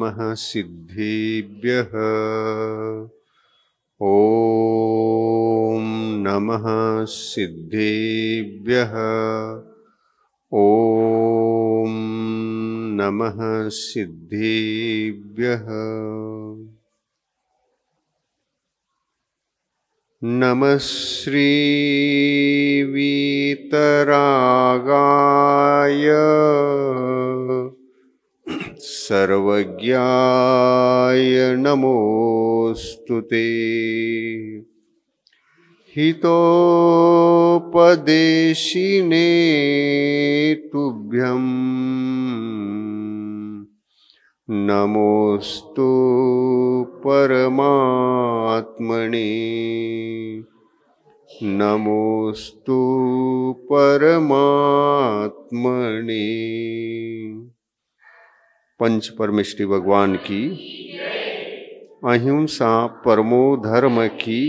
नमः सिद्धेभ्यः। ॐ नमः सिद्धेभ्यः। ॐ नमः सिद्धेभ्यः। नमः श्री वीतरागाय सर्वज्ञाय नमोस्तुते। हितोपदेशिने तुभ्यं नमोस्तु परमात्मने। नमोस्तु परमात्मने। पंच परमेष्टि भगवान की, अहिंसा परमो धर्म की,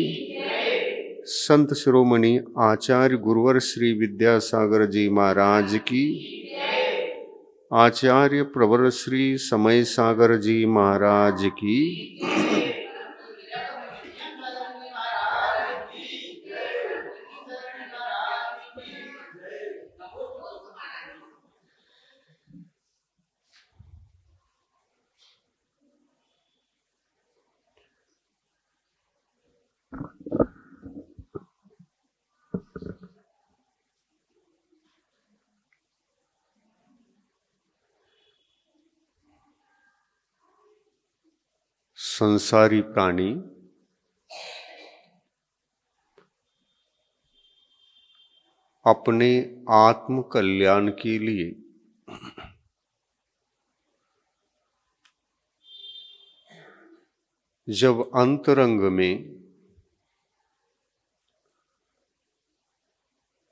संत शिरोमणि आचार्य गुरुवर श्री विद्यासागर जी महाराज की, आचार्य प्रवर श्री समय सागर जी महाराज की, संसारी प्राणी अपने आत्म कल्याण के लिए जब अंतरंग में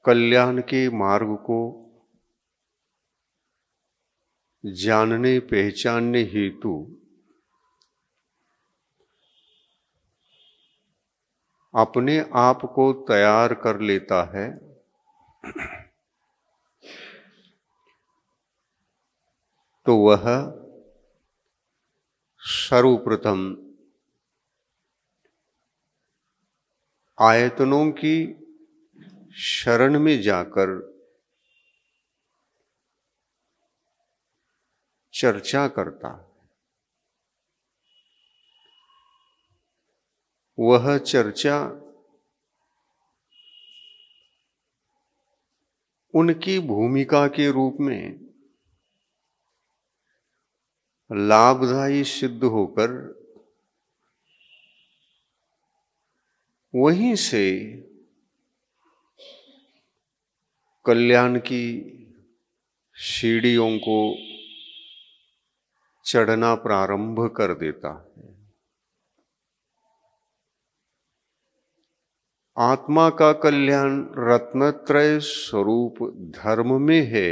कल्याण के मार्ग को जानने पहचानने हेतु अपने आप को तैयार कर लेता है, तो वह सर्वप्रथम आयतनों की शरण में जाकर चर्चा करता है। वह चर्चा उनकी भूमिका के रूप में लाभदायी सिद्ध होकर वहीं से कल्याण की सीढ़ियों को चढ़ना प्रारंभ कर देता है। आत्मा का कल्याण रत्नत्रय स्वरूप धर्म में है।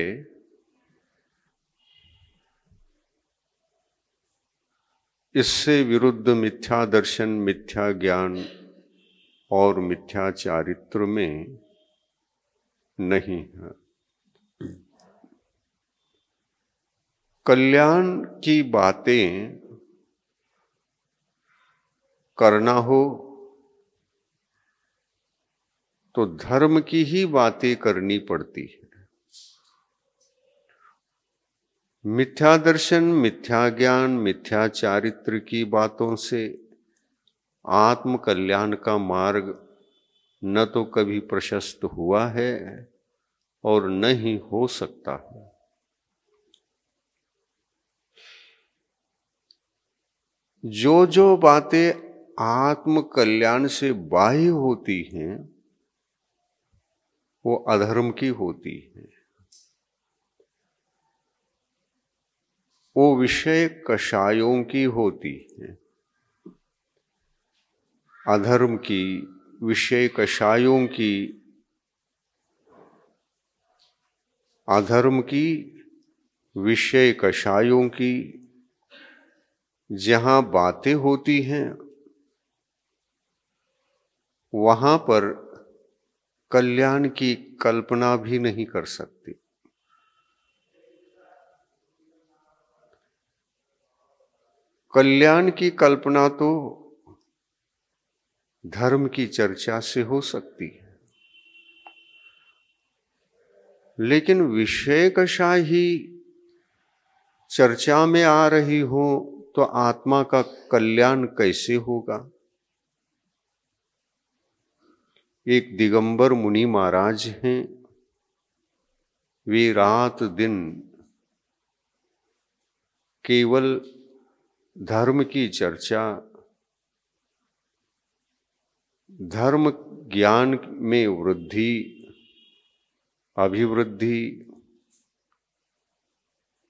इससे विरुद्ध मिथ्या दर्शन, मिथ्या ज्ञान और मिथ्या चारित्र में नहीं है। कल्याण की बातें करना हो तो धर्म की ही बातें करनी पड़ती है। मिथ्या दर्शन, मिथ्या ज्ञान, मिथ्या चारित्र की बातों से आत्म कल्याण का मार्ग न तो कभी प्रशस्त हुआ है और न ही हो सकता है। जो जो बातें आत्म कल्याण से बाह्य होती हैं वो अधर्म की होती है। वो विषय कषायों की होती है। अधर्म की, विषय कषायों की, अधर्म की, विषय कषायों की जहां बातें होती हैं वहां पर कल्याण की कल्पना भी नहीं कर सकती। कल्याण की कल्पना तो धर्म की चर्चा से हो सकती है, लेकिन विषयकशाही चर्चा में आ रही हो तो आत्मा का कल्याण कैसे होगा। एक दिगंबर मुनि महाराज हैं, वे रात दिन केवल धर्म की चर्चा, धर्म ज्ञान में वृद्धि अभिवृद्धि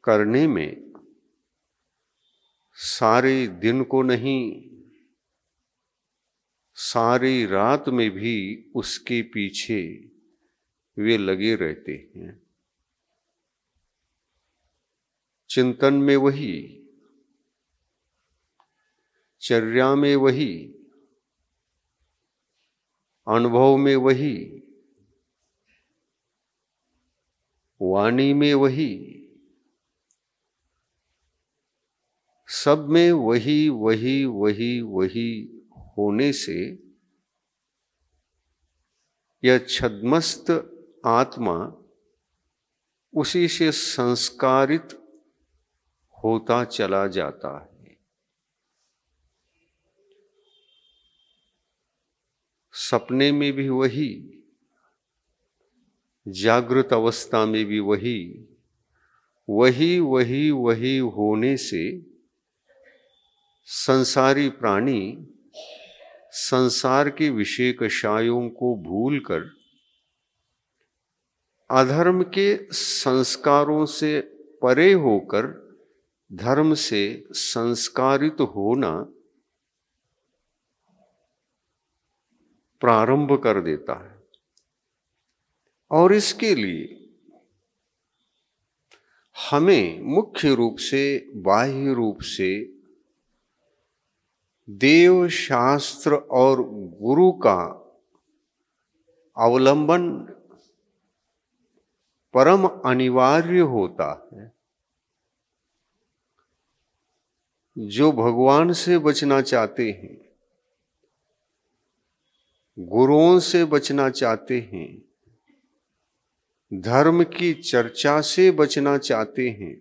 करने में सारे दिन को नहीं, सारी रात में भी उसके पीछे वे लगे रहते हैं। चिंतन में वही, चर्या में वही, अनुभव में वही, वाणी में वही, सब में वही वही वही वही होने से यह छद्मस्त आत्मा उसी से संस्कारित होता चला जाता है। सपने में भी वही, जागृत अवस्था में भी वही वही वही वही होने से संसारी प्राणी संसार के विषय कषायों को भूलकर अधर्म के संस्कारों से परे होकर धर्म से संस्कारित होना प्रारंभ कर देता है। और इसके लिए हमें मुख्य रूप से, बाह्य रूप से देव शास्त्र और गुरु का अवलंबन परम अनिवार्य होता है। जो भगवान से बचना चाहते हैं, गुरुओं से बचना चाहते हैं, धर्म की चर्चा से बचना चाहते हैं,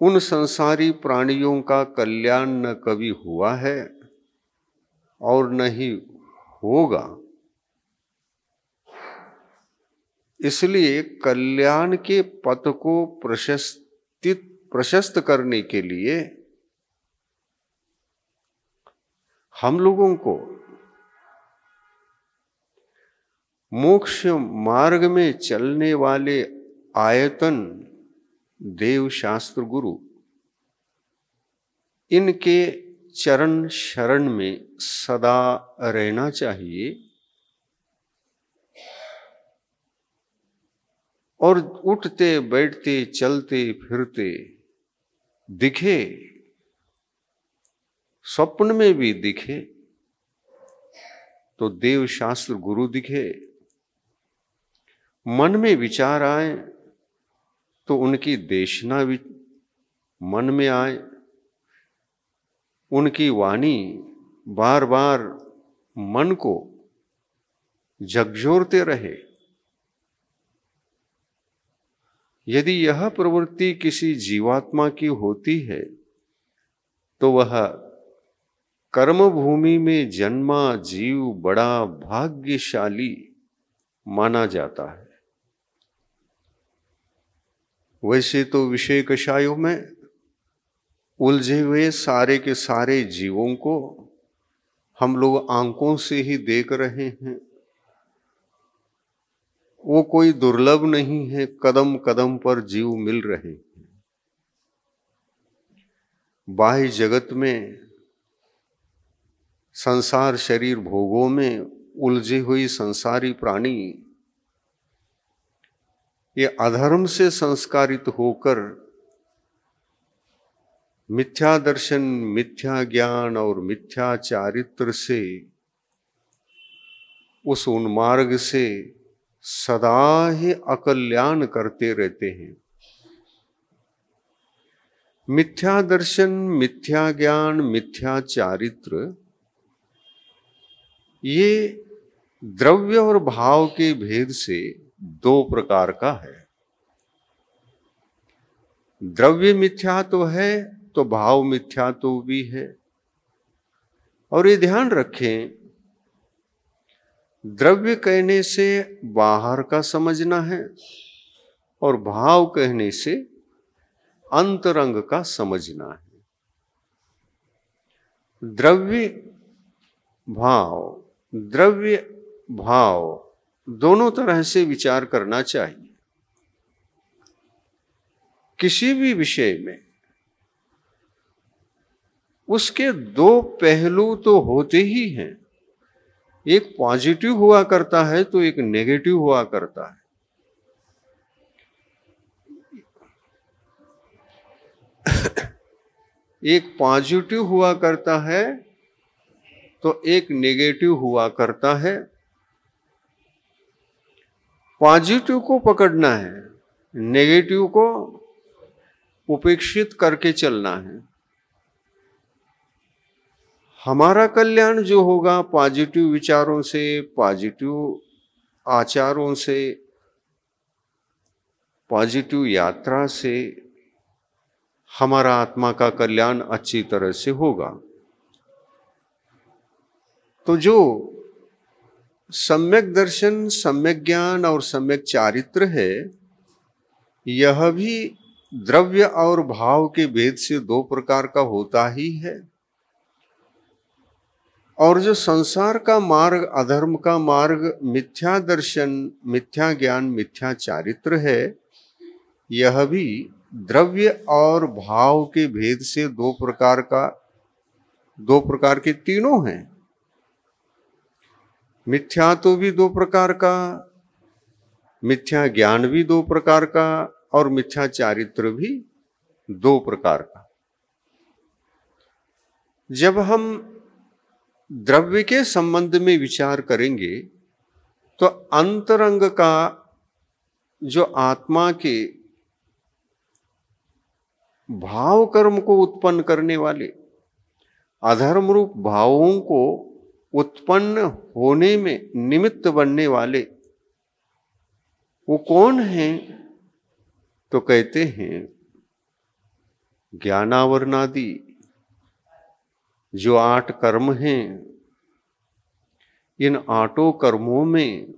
उन संसारी प्राणियों का कल्याण न कभी हुआ है और न ही होगा। इसलिए कल्याण के पथ को प्रशस्त करने के लिए हम लोगों को मोक्ष मार्ग में चलने वाले आयतन देव शास्त्र गुरु, इनके चरण शरण में सदा रहना चाहिए और उठते बैठते चलते फिरते दिखे, स्वप्न में भी दिखे तो देव शास्त्र गुरु दिखे, मन में विचार आए तो उनकी देशना मन में आए, उनकी वाणी बार बार मन को झकझोरते रहे। यदि यह प्रवृत्ति किसी जीवात्मा की होती है तो वह कर्म भूमि में जन्मा जीव बड़ा भाग्यशाली माना जाता है। वैसे तो विषय कषायों में उलझे हुए सारे के सारे जीवों को हम लोग आंखों से ही देख रहे हैं। वो कोई दुर्लभ नहीं है, कदम कदम पर जीव मिल रहे हैं। बाह्य जगत में संसार शरीर भोगों में उलझी हुई संसारी प्राणी ये अधर्म से संस्कारित होकर मिथ्या दर्शन, मिथ्या ज्ञान और मिथ्या चारित्र से उस उन्मार्ग से सदा ही अकल्याण करते रहते हैं। मिथ्या दर्शन, मिथ्या ज्ञान, मिथ्या चारित्र, ये द्रव्य और भाव के भेद से दो प्रकार का है। द्रव्य मिथ्या तो है तो भाव मिथ्या तो भी है। और ये ध्यान रखें, द्रव्य कहने से बाहर का समझना है और भाव कहने से अंतरंग का समझना है। द्रव्य भाव दोनों तरह से विचार करना चाहिए। किसी भी विषय में उसके दो पहलू तो होते ही हैं। एक पॉजिटिव हुआ करता है तो एक नेगेटिव हुआ करता है। एक पॉजिटिव हुआ करता है तो एक नेगेटिव हुआ करता है। पॉजिटिव को पकड़ना है, नेगेटिव को उपेक्षित करके चलना है। हमारा कल्याण जो होगा पॉजिटिव विचारों से, पॉजिटिव आचारों से, पॉजिटिव यात्रा से हमारा आत्मा का कल्याण अच्छी तरह से होगा। तो जो सम्यक दर्शन, सम्यक ज्ञान और सम्यक चारित्र है, यह भी द्रव्य और भाव के भेद से दो प्रकार का होता ही है। और जो संसार का मार्ग, अधर्म का मार्ग, मिथ्या दर्शन, मिथ्या ज्ञान, मिथ्या चारित्र है, यह भी द्रव्य और भाव के भेद से दो प्रकार के तीनों हैं। मिथ्या तो भी दो प्रकार का, मिथ्या ज्ञान भी दो प्रकार का और मिथ्या चारित्र भी दो प्रकार का। जब हम द्रव्य के संबंध में विचार करेंगे तो अंतरंग का जो आत्मा के भाव कर्म को उत्पन्न करने वाले, अधर्म रूप भावों को उत्पन्न होने में निमित्त बनने वाले, वो कौन हैं? तो कहते हैं ज्ञानावरणादि जो 8 कर्म हैं, इन 8 कर्मों में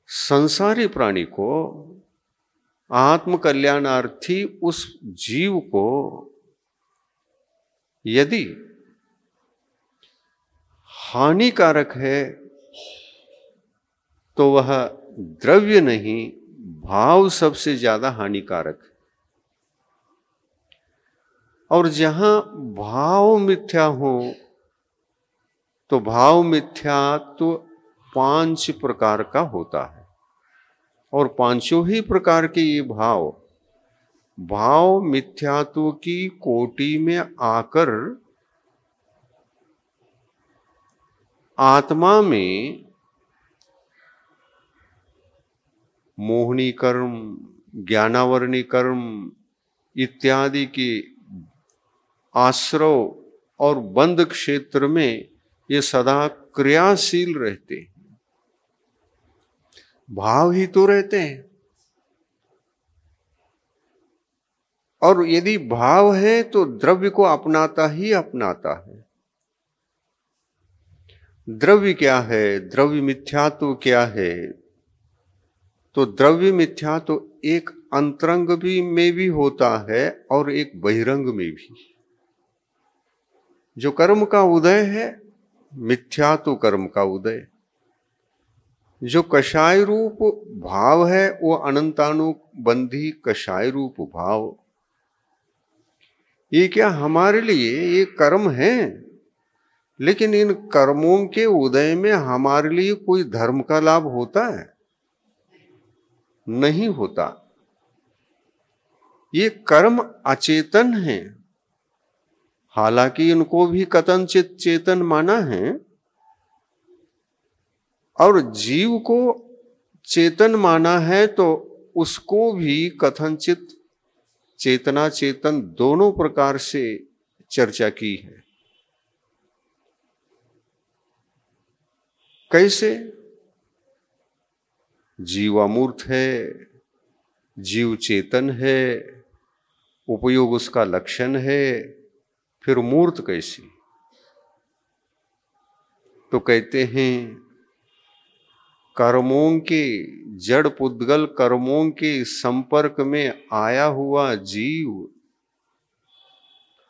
संसारी प्राणी को, आत्म कल्याणार्थी उस जीव को यदि हानिकारक है तो वह द्रव्य नहीं, भाव सबसे ज्यादा हानिकारक है। और जहां भाव मिथ्या हो तो भाव मिथ्या तो 5 प्रकार का होता है। और 5 ही प्रकार के ये भाव मिथ्यात्व की कोटि में आकर आत्मा में मोहनी कर्म, ज्ञानावरणी कर्म इत्यादि के आश्रव और बंध क्षेत्र में ये सदा क्रियाशील रहते हैं। भाव ही तो रहते हैं। और यदि भाव है तो द्रव्य को अपनाता ही अपनाता है। द्रव्य क्या है? द्रव्य मिथ्यात्व क्या है? तो द्रव्य मिथ्या तो एक अंतरंग में भी होता है और एक बहिरंग में भी। जो कर्म का उदय है मिथ्या तो कर्म का उदय, जो कषाय रूप भाव है वो अनंतानुबंधी कषाय रूप भाव। ये क्या हमारे लिए ये कर्म है, लेकिन इन कर्मों के उदय में हमारे लिए कोई धर्म का लाभ होता है? नहीं होता। ये कर्म अचेतन है, हालांकि इनको भी कथनचित चेतन माना है और जीव को चेतन माना है, तो उसको भी कथनचित चेतना चेतन दोनों प्रकार से चर्चा की है। कैसे? जीवामूर्त है, जीव चेतन है, उपयोग उसका लक्षण है, फिर मूर्त कैसी? तो कहते हैं कर्मों के, जड़ पुद्गल कर्मों के संपर्क में आया हुआ जीव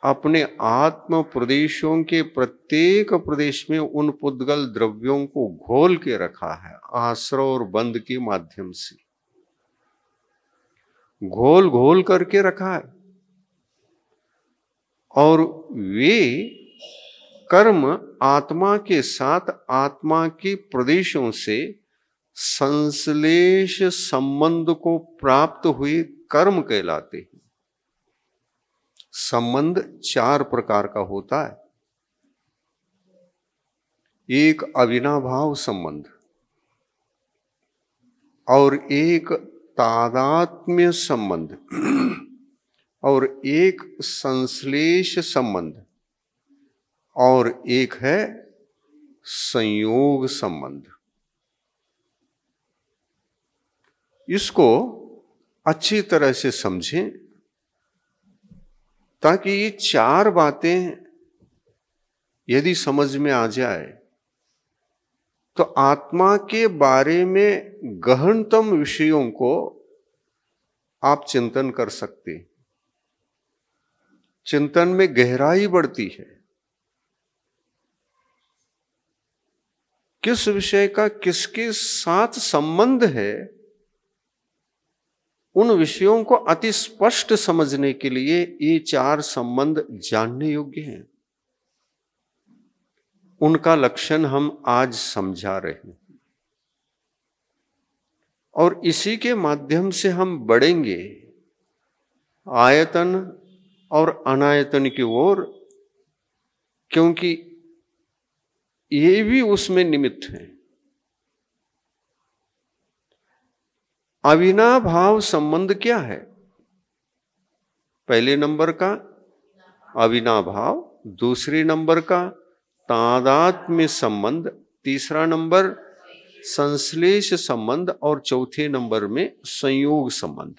अपने आत्म प्रदेशों के प्रत्येक प्रदेश में उन पुद्गल द्रव्यों को घोल के रखा है, आश्रय और बंध के माध्यम से घोल घोल करके रखा है। और वे कर्म आत्मा के साथ आत्मा के प्रदेशों से संश्लेष संबंध को प्राप्त हुए कर्म कहलाते हैं। संबंध 4 प्रकार का होता है। एक अविनाभाव संबंध, और एक तादात्म्य संबंध, और एक संश्लेष संबंध, और एक है संयोग संबंध। इसको अच्छी तरह से समझें ताकि ये 4 बातें यदि समझ में आ जाए तो आत्मा के बारे में गहनतम विषयों को आप चिंतन कर सकते हैं। चिंतन में गहराई बढ़ती है। किस विषय का किसके साथ संबंध है, उन विषयों को अति स्पष्ट समझने के लिए ये 4 संबंध जानने योग्य हैं। उनका लक्षण हम आज समझा रहे हैं और इसी के माध्यम से हम बढ़ेंगे आयतन और अनायतन की ओर, क्योंकि ये भी उसमें निमित्त है। अविनाभाव संबंध क्या है? पहले नंबर का अविनाभाव, दूसरे नंबर का तादात्म्य संबंध, तीसरा नंबर संश्लेष संबंध और चौथे नंबर में संयोग संबंध।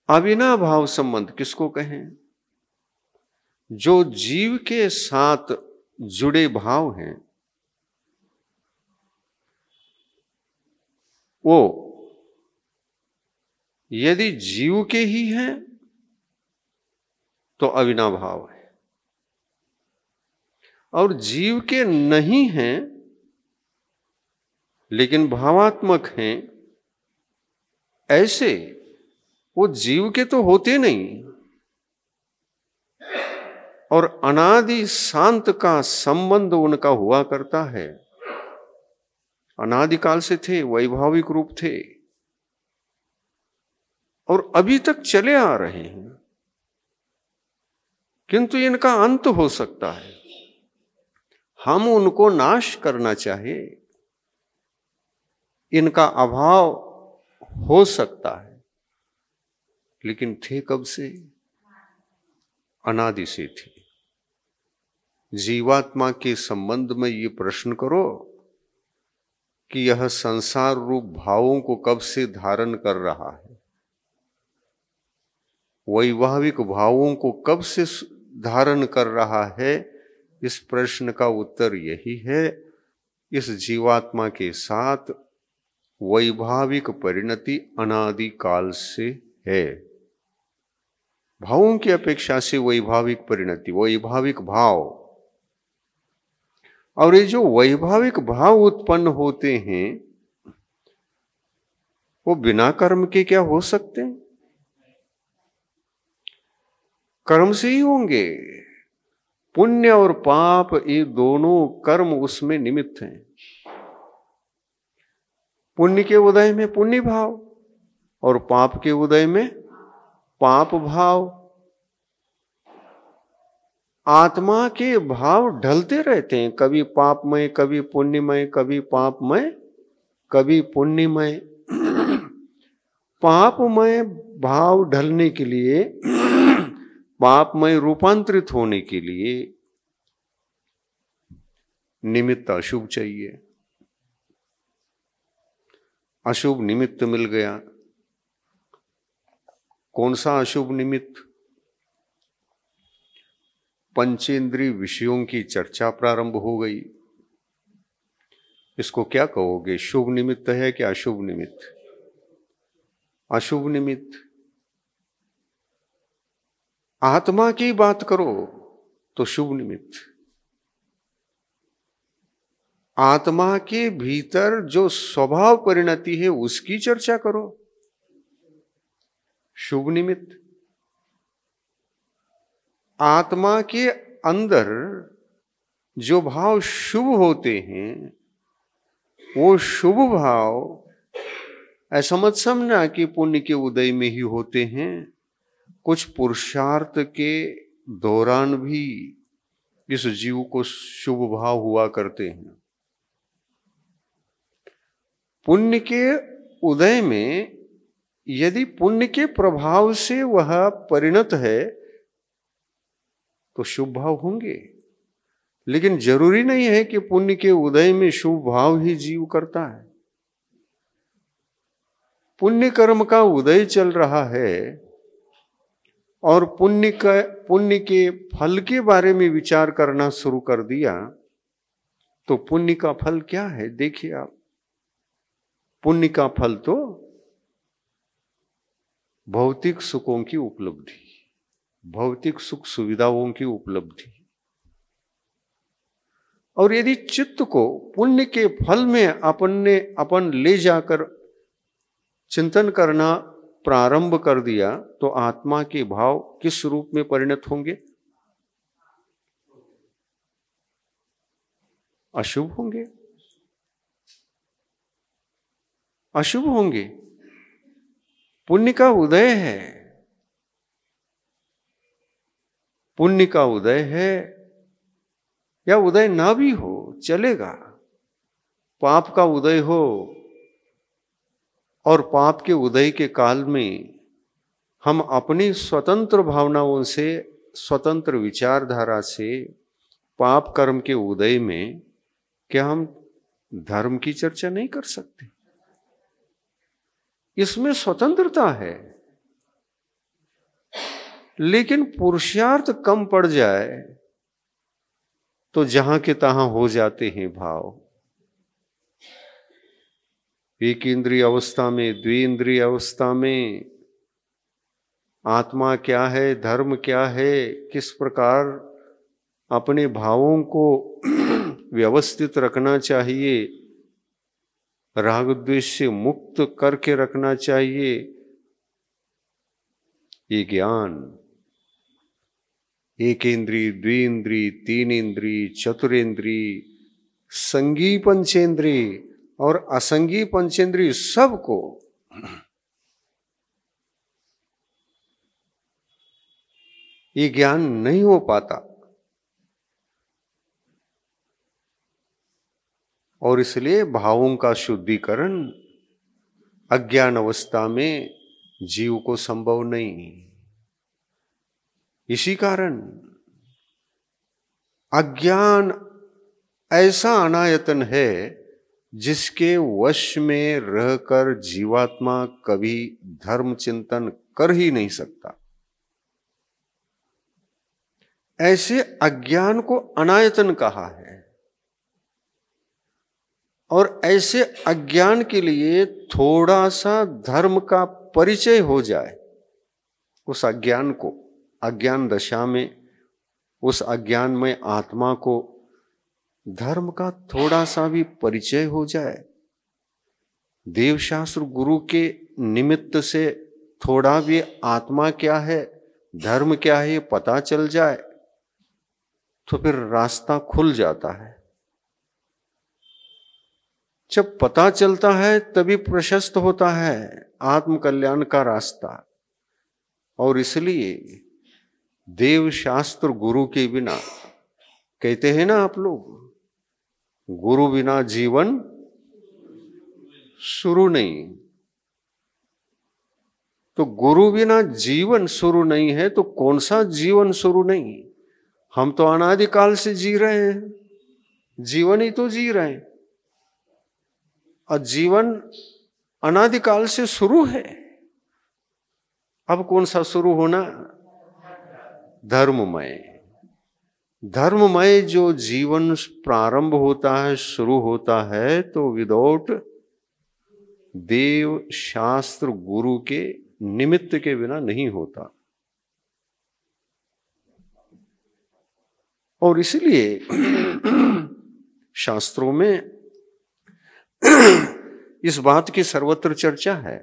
अविनाभाव संबंध किसको कहें? जो जीव के साथ जुड़े भाव हैं वो यदि जीव के ही हैं तो अविनाभाव है, और जीव के नहीं हैं लेकिन भावात्मक हैं, ऐसे वो जीव के तो होते नहीं और अनादि शांत का संबंध उनका हुआ करता है। अनादिकाल से थे, वैभाविक रूप थे और अभी तक चले आ रहे हैं, किंतु इनका अंत हो सकता है। हम उनको नाश करना चाहे, इनका अभाव हो सकता है, लेकिन थे कब से? अनादि से थे। जीवात्मा के संबंध में ये प्रश्न करो कि यह संसार रूप भावों को कब से धारण कर रहा है, वैवाहिक भावों को कब से धारण कर रहा है। इस प्रश्न का उत्तर यही है, इस जीवात्मा के साथ वैभाविक परिणति अनादि काल से है। भावों की अपेक्षा से वैभाविक परिणति, वैभाविक भाव, और ये जो वैभाविक भाव उत्पन्न होते हैं वो बिना कर्म के क्या हो सकते हैं? कर्म से ही होंगे। पुण्य और पाप ये दोनों कर्म उसमें निमित्त हैं। पुण्य के उदय में पुण्य भाव और पाप के उदय में पाप भाव। आत्मा के भाव ढलते रहते हैं, कभी पापमय, कभी पुण्यमय, कभी पापमय, कभी पुण्यमय, पापमय भाव ढलने के लिए, पापमय रूपांतरित होने के लिए निमित्त अशुभ चाहिए। अशुभ निमित्त मिल गया। कौन सा अशुभ निमित्त? पंचेंद्रिय विषयों की चर्चा प्रारंभ हो गई। इसको क्या कहोगे? शुभ निमित्त है कि अशुभ निमित्त? अशुभ निमित्त। आत्मा की बात करो तो शुभ निमित्त। आत्मा के भीतर जो स्वभाव परिणति है उसकी चर्चा करो, शुभ निमित्त। आत्मा के अंदर जो भाव शुभ होते हैं वो शुभ भाव ऐसा मत समझना कि पुण्य के उदय में ही होते हैं। कुछ पुरुषार्थ के दौरान भी इस जीव को शुभ भाव हुआ करते हैं। पुण्य के उदय में यदि पुण्य के प्रभाव से वह परिणत है तो शुभ भाव होंगे, लेकिन जरूरी नहीं है कि पुण्य के उदय में शुभ भाव ही जीव करता है। पुण्य कर्म का उदय चल रहा है और पुण्य के फल के बारे में विचार करना शुरू कर दिया तो पुण्य का फल क्या है? देखिए आप, पुण्य का फल तो भौतिक सुखों की उपलब्धि, भौतिक सुख सुविधाओं की उपलब्धि। और यदि चित्त को पुण्य के फल में अपन ले जाकर चिंतन करना प्रारंभ कर दिया तो आत्मा के भाव किस रूप में परिणत होंगे? अशुभ होंगे, अशुभ होंगे। पुण्य का उदय है, पुण्य का उदय है या उदय ना भी हो चलेगा। पाप का उदय हो और पाप के उदय के काल में हम अपनी स्वतंत्र भावनाओं से, स्वतंत्र विचारधारा से पाप कर्म के उदय में क्या हम धर्म की चर्चा नहीं कर सकते? इसमें स्वतंत्रता है, लेकिन पुरुषार्थ कम पड़ जाए तो जहां के तहां हो जाते हैं भाव। एक इंद्रिय अवस्था में, द्विइंद्रिय अवस्था में आत्मा क्या है, धर्म क्या है, किस प्रकार अपने भावों को व्यवस्थित रखना चाहिए, राग द्वेष से मुक्त करके रखना चाहिए, ये ज्ञान एक इंद्रिय, द्विइंद्रिय, तीन इंद्रिय, चतुरेंद्रिय, संगी पंचेंद्रिय और असंगी पंचेंद्रिय सबको ये ज्ञान नहीं हो पाता। और इसलिए भावों का शुद्धिकरण अज्ञान अवस्था में जीव को संभव नहीं। इसी कारण अज्ञान ऐसा अनायतन है जिसके वश में रहकर जीवात्मा कभी धर्म चिंतन कर ही नहीं सकता। ऐसे अज्ञान को अनायतन कहा है। और ऐसे अज्ञान के लिए थोड़ा सा धर्म का परिचय हो जाए, उस अज्ञान को, अज्ञान दशा में उस अज्ञान में आत्मा को धर्म का थोड़ा सा भी परिचय हो जाए, देवशास्त्र गुरु के निमित्त से थोड़ा भी आत्मा क्या है, धर्म क्या है, पता चल जाए तो फिर रास्ता खुल जाता है। जब पता चलता है तभी प्रशस्त होता है आत्म कल्याण का रास्ता। और इसलिए देव शास्त्र गुरु के बिना, कहते हैं ना आप लोग, गुरु बिना जीवन शुरू नहीं। तो गुरु बिना जीवन शुरू नहीं है, तो कौन सा जीवन शुरू नहीं? हम तो अनादिकाल से जी रहे हैं, जीवन ही तो जी रहे हैं, और जीवन अनादिकाल से शुरू है। अब कौन सा शुरू होना? धर्ममय। धर्ममय जो जीवन प्रारंभ होता है, शुरू होता है, तो विदाउट देव शास्त्र गुरु के निमित्त के बिना नहीं होता। और इसलिए शास्त्रों में इस बात की सर्वत्र चर्चा है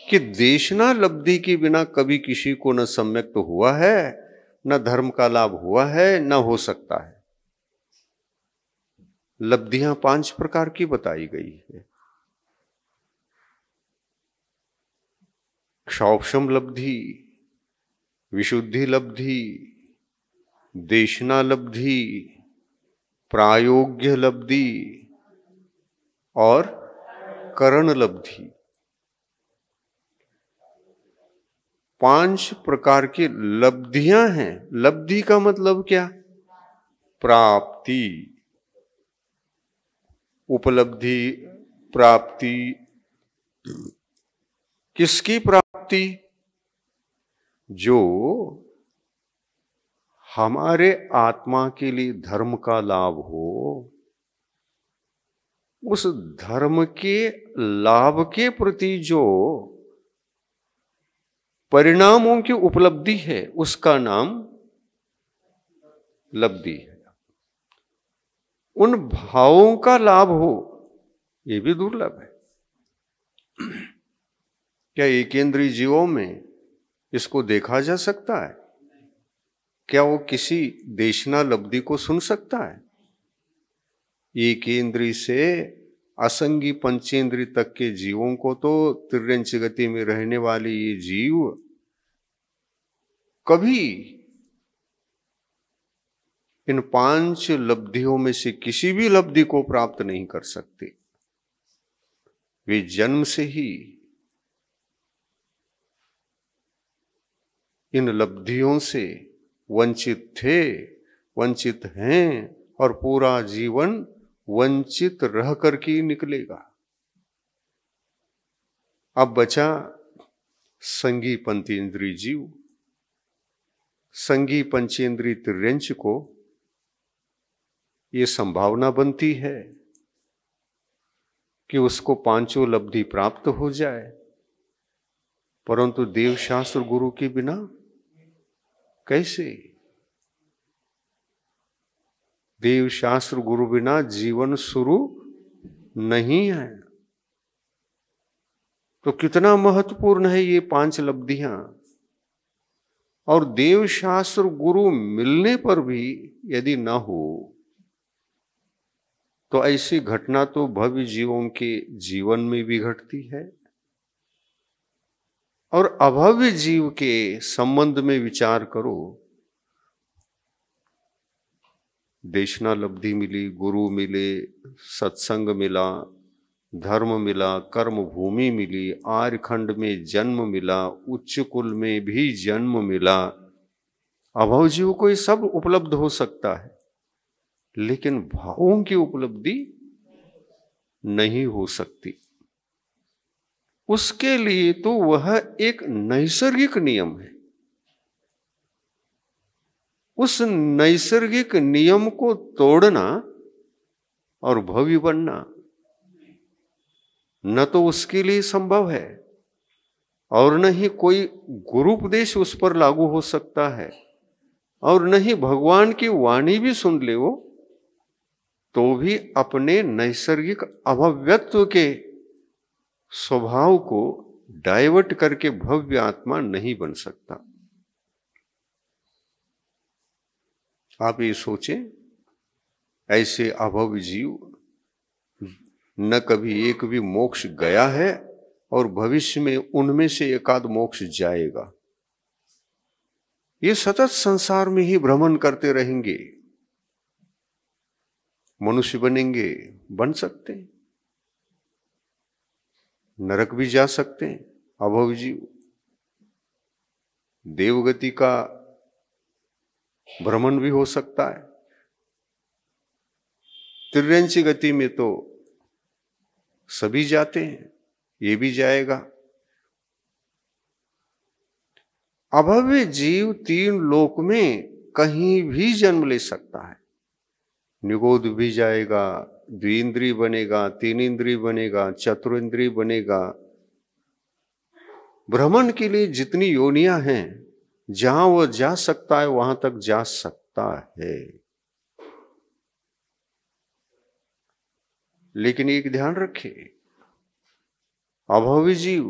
कि देशना लब्धि के बिना कभी किसी को न सम्यक्त हुआ है, न धर्म का लाभ हुआ है, न हो सकता है। लब्धियां 5 प्रकार की बताई गई है। क्षौक्षम लब्धि, विशुद्धि लब्धि, देशना लब्धि, प्रायोग्य लब्धि और करण लब्धि। 5 प्रकार की लब्धियां हैं। लब्धि का मतलब क्या? प्राप्ति, उपलब्धि, प्राप्ति। किसकी प्राप्ति? जो हमारे आत्मा के लिए धर्म का लाभ हो, उस धर्म के लाभ के प्रति जो परिणामों की उपलब्धि है, उसका नाम लब्धि है। उन भावों का लाभ हो, ये भी दुर्लभ है। क्या एकेंद्रीय जीवों में इसको देखा जा सकता है? क्या वो किसी देशना लब्धि को सुन सकता है? एकेंद्रीय से असंगी पंचेंद्रीय तक के जीवों को तो तिर्यंच गति में रहने वाले ये जीव कभी इन 5 लब्धियों में से किसी भी लब्धि को प्राप्त नहीं कर सकते। वे जन्म से ही इन लब्धियों से वंचित थे, वंचित हैं, और पूरा जीवन वंचित रह कर के निकलेगा। अब बचा संगी पंचेंद्रीय जीव। संगी पंचेंद्रीय तिर्यंच को ये संभावना बनती है कि उसको 5 लब्धि प्राप्त हो जाए, परंतु देव शास्त्र गुरु के बिना कैसे? देव शास्त्र गुरु बिना जीवन शुरू नहीं है। तो कितना महत्वपूर्ण है ये 5 लब्धियां। और देव शास्त्र गुरु मिलने पर भी यदि ना हो, तो ऐसी घटना तो भव्य जीवों के जीवन में भी घटती है। और अभव्य जीव के संबंध में विचार करो। देशना लब्धि मिली, गुरु मिले, सत्संग मिला, धर्म मिला, कर्म भूमि मिली, आर्यखंड में जन्म मिला, उच्च कुल में भी जन्म मिला। अभव जीव को ये सब उपलब्ध हो सकता है, लेकिन भावों की उपलब्धि नहीं हो सकती। उसके लिए तो वह एक नैसर्गिक नियम है। उस नैसर्गिक नियम को तोड़ना और भव्य बनना न तो उसके लिए संभव है, और न ही कोई गुरु उपदेश उस पर लागू हो सकता है, और न ही भगवान की वाणी भी सुन ले वो, तो भी अपने नैसर्गिक अभव्यत्व के स्वभाव को डाइवर्ट करके भव्य आत्मा नहीं बन सकता। आप ये सोचें, ऐसे अभव्य जीव न कभी एक भी मोक्ष गया है, और भविष्य में उनमें से एकाध मोक्ष जाएगा। ये सतत संसार में ही भ्रमण करते रहेंगे। मनुष्य बनेंगे, बन सकते हैं, नरक भी जा सकते हैं अभव जीव, देवगति का भ्रमण भी हो सकता है। तिर्यंच गति में तो सभी जाते हैं, ये भी जाएगा। अभव्य जीव 3 लोक में कहीं भी जन्म ले सकता है। निगोद भी जाएगा, द्विइंद्रिय बनेगा, 3 इंद्रिय बनेगा, चतुरिंद्रिय बनेगा। भ्रमण के लिए जितनी योनियां हैं, जहां वह जा सकता है वहां तक जा सकता है। लेकिन एक ध्यान रखें, अभवी जीव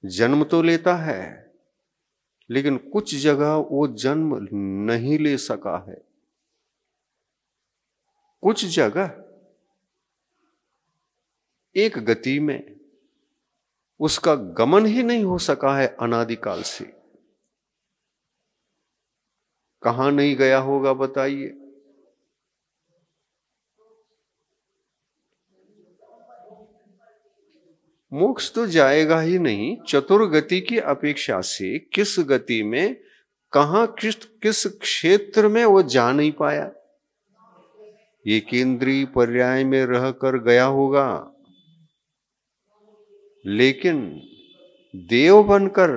जन्म तो लेता है, लेकिन कुछ जगह वो जन्म नहीं ले सका है। कुछ जगह एक गति में उसका गमन ही नहीं हो सका है अनादिकाल से। कहां नहीं गया होगा बताइए? मोक्ष तो जाएगा ही नहीं। चतुर्गति की अपेक्षा से किस गति में, कहां, किस क्षेत्र में वो जा नहीं पाया? ये केंद्रीय पर्याय में रहकर गया होगा, लेकिन देव बनकर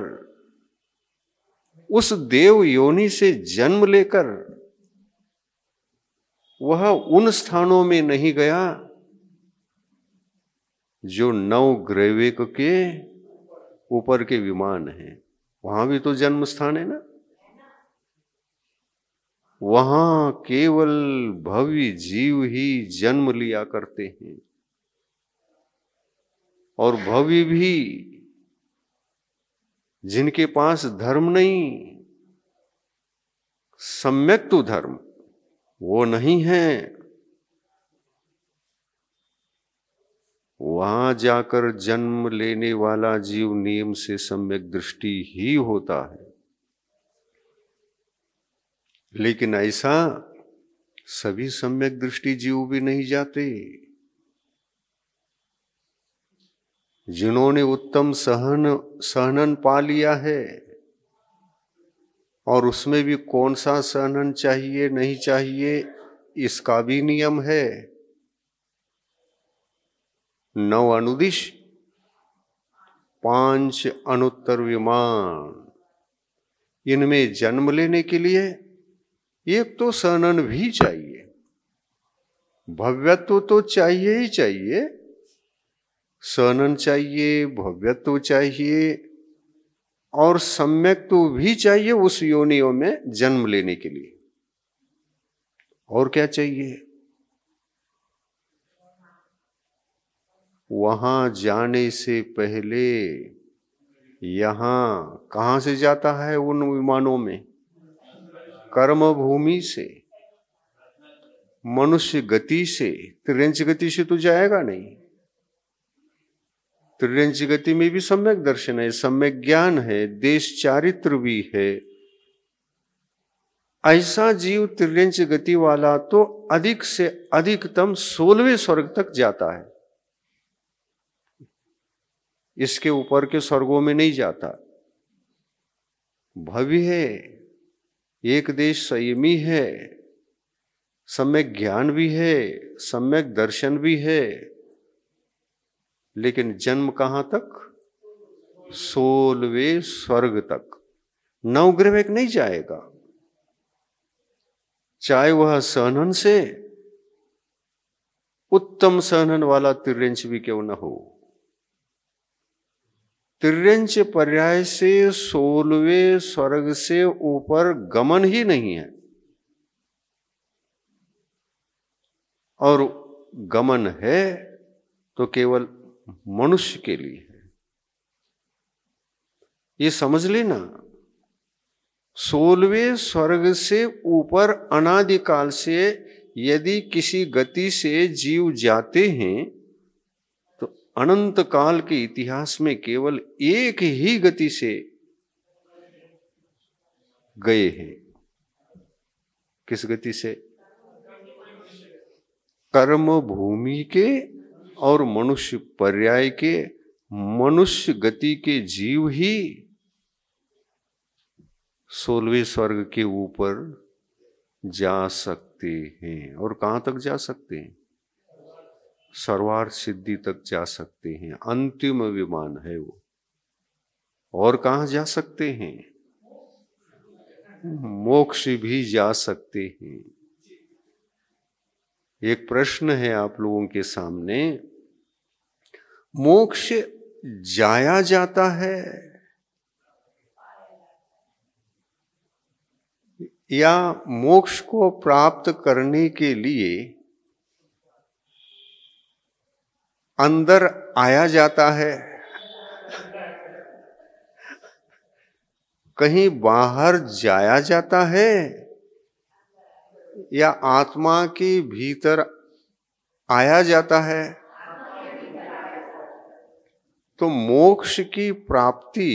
उस देव योनि से जन्म लेकर वह उन स्थानों में नहीं गया जो 9 ग्रैविक के ऊपर के विमान हैं। वहां भी तो जन्म स्थान है ना। वहां केवल भव्य जीव ही जन्म लिया करते हैं, और भव्य भी जिनके पास धर्म नहीं, सम्यक तो धर्म वो नहीं है, वहां जाकर जन्म लेने वाला जीव नियम से सम्यक दृष्टि ही होता है। लेकिन ऐसा सभी सम्यक दृष्टि जीव भी नहीं जाते। जिन्होंने उत्तम सहनन पा लिया है, और उसमें भी कौन सा सहनन चाहिए नहीं चाहिए इसका भी नियम है। 9 अनुदिश, 5 अनुत्तर विमान, इनमें जन्म लेने के लिए एक तो सहनन भी चाहिए, भव्यत्व तो चाहिए ही चाहिए, सहनन चाहिए, भव्यत्व चाहिए, और सम्यक्त्व भी चाहिए उस योनियों में जन्म लेने के लिए। और क्या चाहिए? वहां जाने से पहले यहां कहां से जाता है? उन विमानों में कर्म भूमि से, मनुष्य गति से। त्रियंच गति से तो जाएगा नहीं। त्रियंच गति में भी सम्यक दर्शन है, सम्यक ज्ञान है, देश चारित्र भी है। ऐसा जीव त्रियंच गति वाला तो अधिक से अधिकतम 16वें स्वर्ग तक जाता है, इसके ऊपर के स्वर्गों में नहीं जाता। भव्य है, एक देश संयमी है, सम्यक ज्ञान भी है, सम्यक दर्शन भी है, लेकिन जन्म कहां तक? 16वें स्वर्ग तक। 9 ग्रह नहीं जाएगा, चाहे वह सहनन से उत्तम सहनन वाला तिर्यंच भी क्यों न हो। तिर्यंच पर्याय से 16वें स्वर्ग से ऊपर गमन ही नहीं है, और गमन है तो केवल मनुष्य के लिए है। ये समझ लेना, 16वें स्वर्ग से ऊपर अनादिकाल से यदि किसी गति से जीव जाते हैं तो अनंत काल के इतिहास में केवल एक ही गति से गए हैं। किस गति से? कर्म भूमि के और मनुष्य पर्याय के मनुष्य गति के जीव ही 16वें स्वर्ग के ऊपर जा सकते हैं। और कहां तक जा सकते हैं? सर्वार्थ सिद्धि तक जा सकते हैं। अंतिम विमान है वो। और कहां जा सकते हैं? मोक्ष भी जा सकते हैं। एक प्रश्न है आप लोगों के सामने, मोक्ष जाया जाता है या मोक्ष को प्राप्त करने के लिए अंदर आया जाता है? कहीं बाहर जाया जाता है या आत्मा के भीतर आया जाता है? तो मोक्ष की प्राप्ति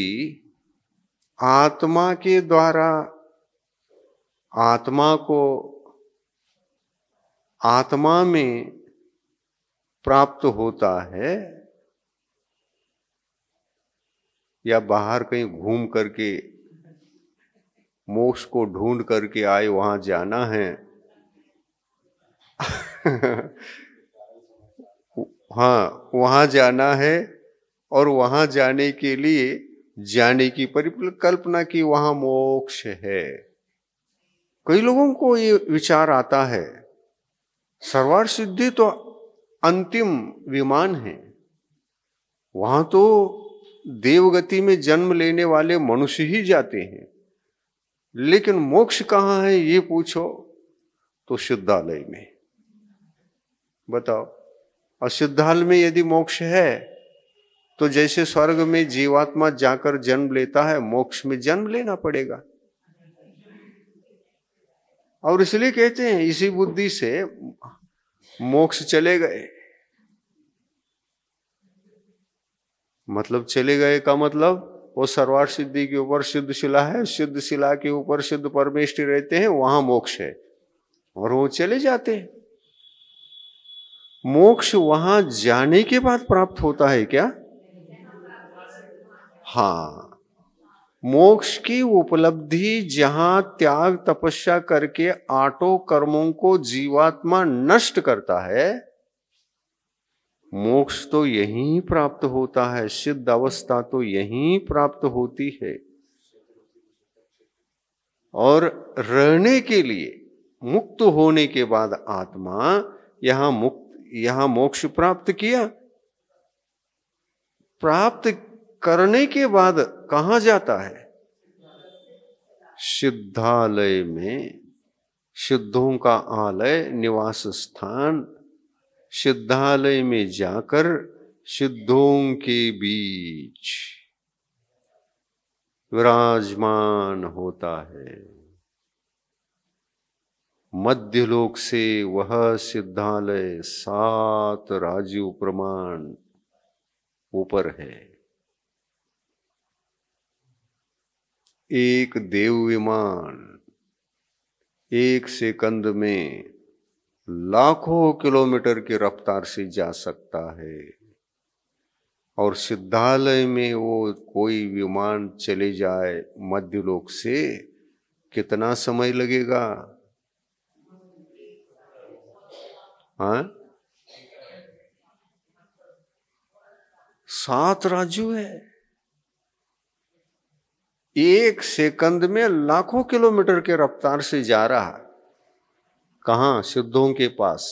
आत्मा के द्वारा आत्मा को आत्मा में प्राप्त होता है या बाहर कहीं घूम करके मोक्ष को ढूंढ करके आए वहां जाना है? हाँ, वहां जाना है और वहां जाने के लिए जाने की परिकल्पना की वहां मोक्ष है। कई लोगों को ये विचार आता है सर्वार्थ सिद्धि तो अंतिम विमान है, वहां तो देवगति में जन्म लेने वाले मनुष्य ही जाते हैं, लेकिन मोक्ष कहां है ये पूछो तो सिद्धालय में। बताओ, और सिद्धालय में यदि मोक्ष है तो जैसे स्वर्ग में जीवात्मा जाकर जन्म लेता है, मोक्ष में जन्म लेना पड़ेगा। और इसलिए कहते हैं इसी बुद्धि से मोक्ष चले गए। मतलब चले गए का मतलब वो सर्वार्थ सिद्धि के ऊपर सिद्ध शिला है, सिद्ध शिला के ऊपर सिद्ध परमेष्ठी रहते हैं, वहां मोक्ष है और वो चले जाते हैं। मोक्ष वहां जाने के बाद प्राप्त होता है क्या? हाँ, मोक्ष की उपलब्धि जहां त्याग तपस्या करके आठों कर्मों को जीवात्मा नष्ट करता है, मोक्ष तो यहीं प्राप्त होता है, सिद्ध अवस्था तो यहीं प्राप्त होती है। और रहने के लिए मुक्त होने के बाद आत्मा यहां मोक्ष प्राप्त किया, प्राप्त करने के बाद कहां जाता है? सिद्धालय में, सिद्धों का आलय निवास स्थान, सिद्धालय में जाकर सिद्धों के बीच विराजमान होता है। मध्यलोक से वह सिद्धालय 7 राजीव प्रमाण ऊपर है। एक देव विमान 1 सेकंड में लाखों किलोमीटर की रफ्तार से जा सकता है। और सिद्धालय में वो कोई विमान चले जाए मध्यलोक से, कितना समय लगेगा? हाँ, 7 राजू है, 1 सेकंड में लाखों किलोमीटर के रफ्तार से जा रहा। कहां? सिद्धों के पास।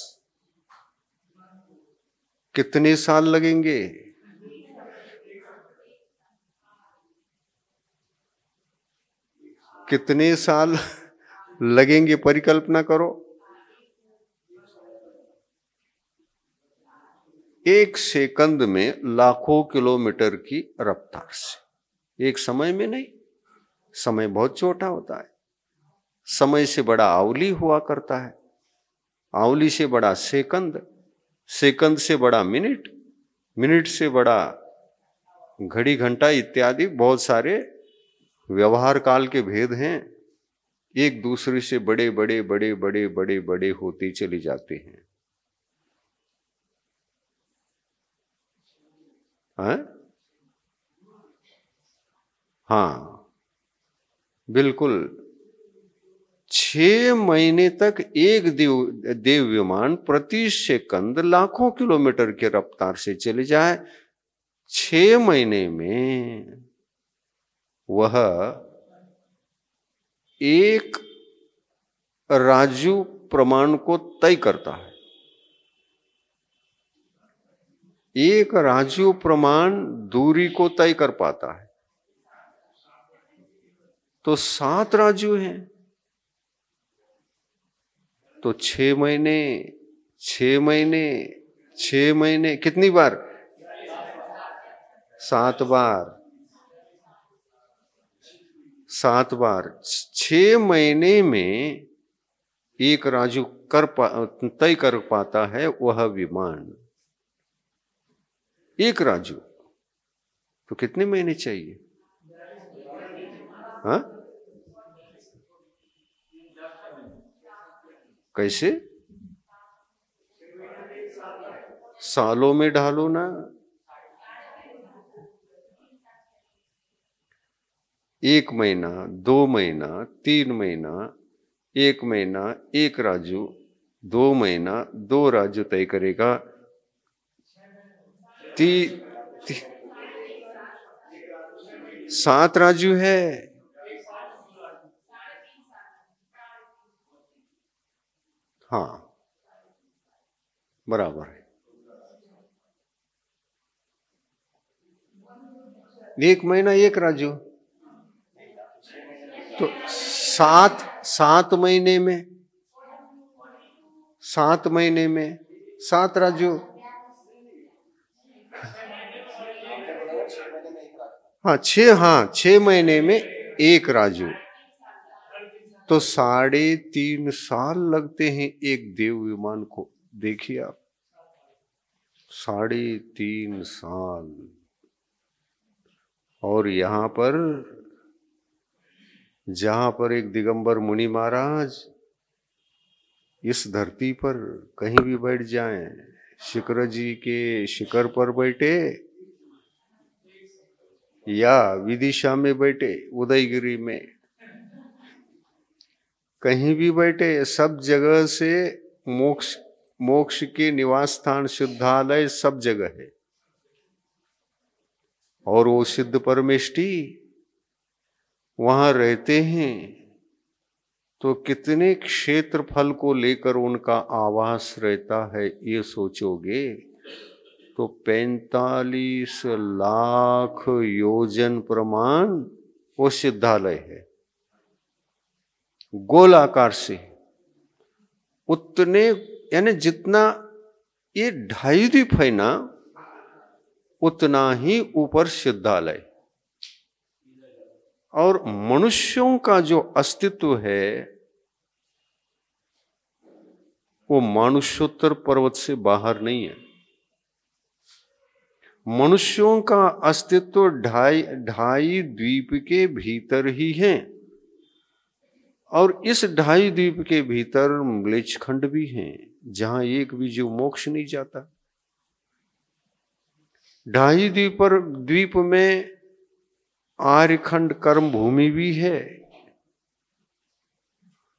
कितने साल लगेंगे? कितने साल लगेंगे? परिकल्पना करो। 1 सेकंड में लाखों किलोमीटर की रफ्तार से, एक समय में नहीं। समय बहुत छोटा होता है। समय से बड़ा आंवली हुआ करता है, आंवली से बड़ा सेकंद, सेकंद से बड़ा मिनट, मिनट से बड़ा घड़ी घंटा इत्यादि। बहुत सारे व्यवहार काल के भेद हैं, एक दूसरे से बड़े बड़े बड़े बड़े बड़े बड़े होते चले जाते हैं। हाँ? हाँ बिल्कुल, 6 महीने तक एक देव विमान प्रति सेकंड लाखों किलोमीटर की रफ्तार से चले जाए, 6 महीने में वह एक राजू प्रमाण को तय करता है। एक राजू प्रमाण दूरी को तय कर पाता है, तो 7 राजू हैं, तो 6 महीने 6 महीने 6 महीने कितनी बार? 7 बार, 7 बार। 6 महीने में एक राजू तय कर पाता है वह विमान, एक राजू। तो कितने महीने चाहिए? हाँ, कैसे? सालों में ढालो ना। 1 महीना, 2 महीना, 3 महीना, 1 महीना, 1 राजू, 2 महीना, 2 राजू तय करेगा, 7 राजू है। हाँ बराबर है। 1 महीना 1 राजू, तो 7 महीने में 7 महीने में 7 राजू। हाँ 6 महीने में 1 राजू, तो 3.5 साल लगते हैं एक देव विमान को। देखिए आप, 3.5 साल। और यहां पर जहां पर एक दिगंबर मुनि महाराज इस धरती पर कहीं भी बैठ जाएं, शिखर जी के शिखर पर बैठे या विदिशा में बैठे, उदयगिरी में कहीं भी बैठे, सब जगह से मोक्ष के निवास स्थान शुद्धालय सब जगह है। और वो सिद्ध परमेष्टि वहां रहते हैं, तो कितने क्षेत्रफल को लेकर उनका आवास रहता है ये सोचोगे तो 45 लाख योजन प्रमाण वो सिद्धालय है, गोलाकार से। उतने यानी जितना ये 2.5 द्वीप है ना, उतना ही ऊपर सिद्धालय। और मनुष्यों का जो अस्तित्व है वो मानुष्योत्तर पर्वत से बाहर नहीं है। मनुष्यों का अस्तित्व 2.5 द्वीप के भीतर ही है। और इस 2.5 द्वीप के भीतर म्लेच्छ खंड भी हैं, जहां एक भी जीव मोक्ष नहीं जाता। 2.5 द्वीप में आर्यखंड कर्म भूमि भी है,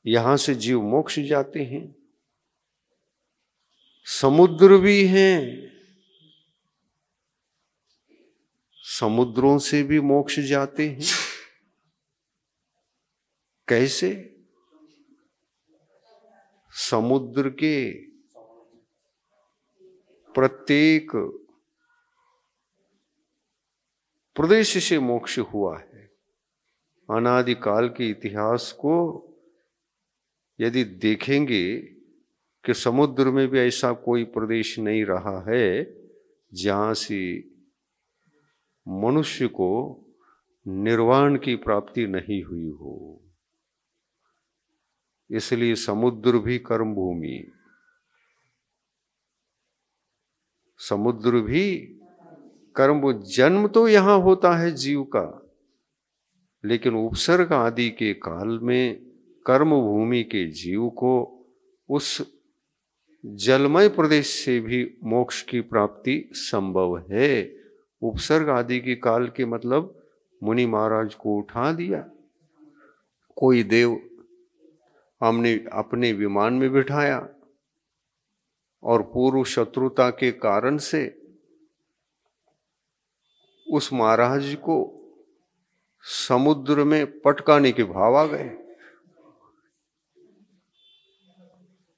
यहां से जीव मोक्ष जाते हैं। समुद्र भी हैं, समुद्रों से भी मोक्ष जाते हैं। कैसे? समुद्र के प्रत्येक प्रदेश से मोक्ष हुआ है। अनादिकाल के इतिहास को यदि देखेंगे कि समुद्र में भी ऐसा कोई प्रदेश नहीं रहा है जहां से मनुष्य को निर्वाण की प्राप्ति नहीं हुई हो। इसलिए समुद्र भी कर्म भूमि, समुद्र भी कर्म। जन्म तो यहां होता है जीव का, लेकिन उपसर्ग आदि के काल में कर्म भूमि के जीव को उस जलमय प्रदेश से भी मोक्ष की प्राप्ति संभव है। उपसर्ग आदि के काल के मतलब मुनि महाराज को उठा दिया। कोई देव हमने अपने विमान में बिठाया और पूर्व शत्रुता के कारण से उस महाराज को समुद्र में पटकाने के भाव आ गए,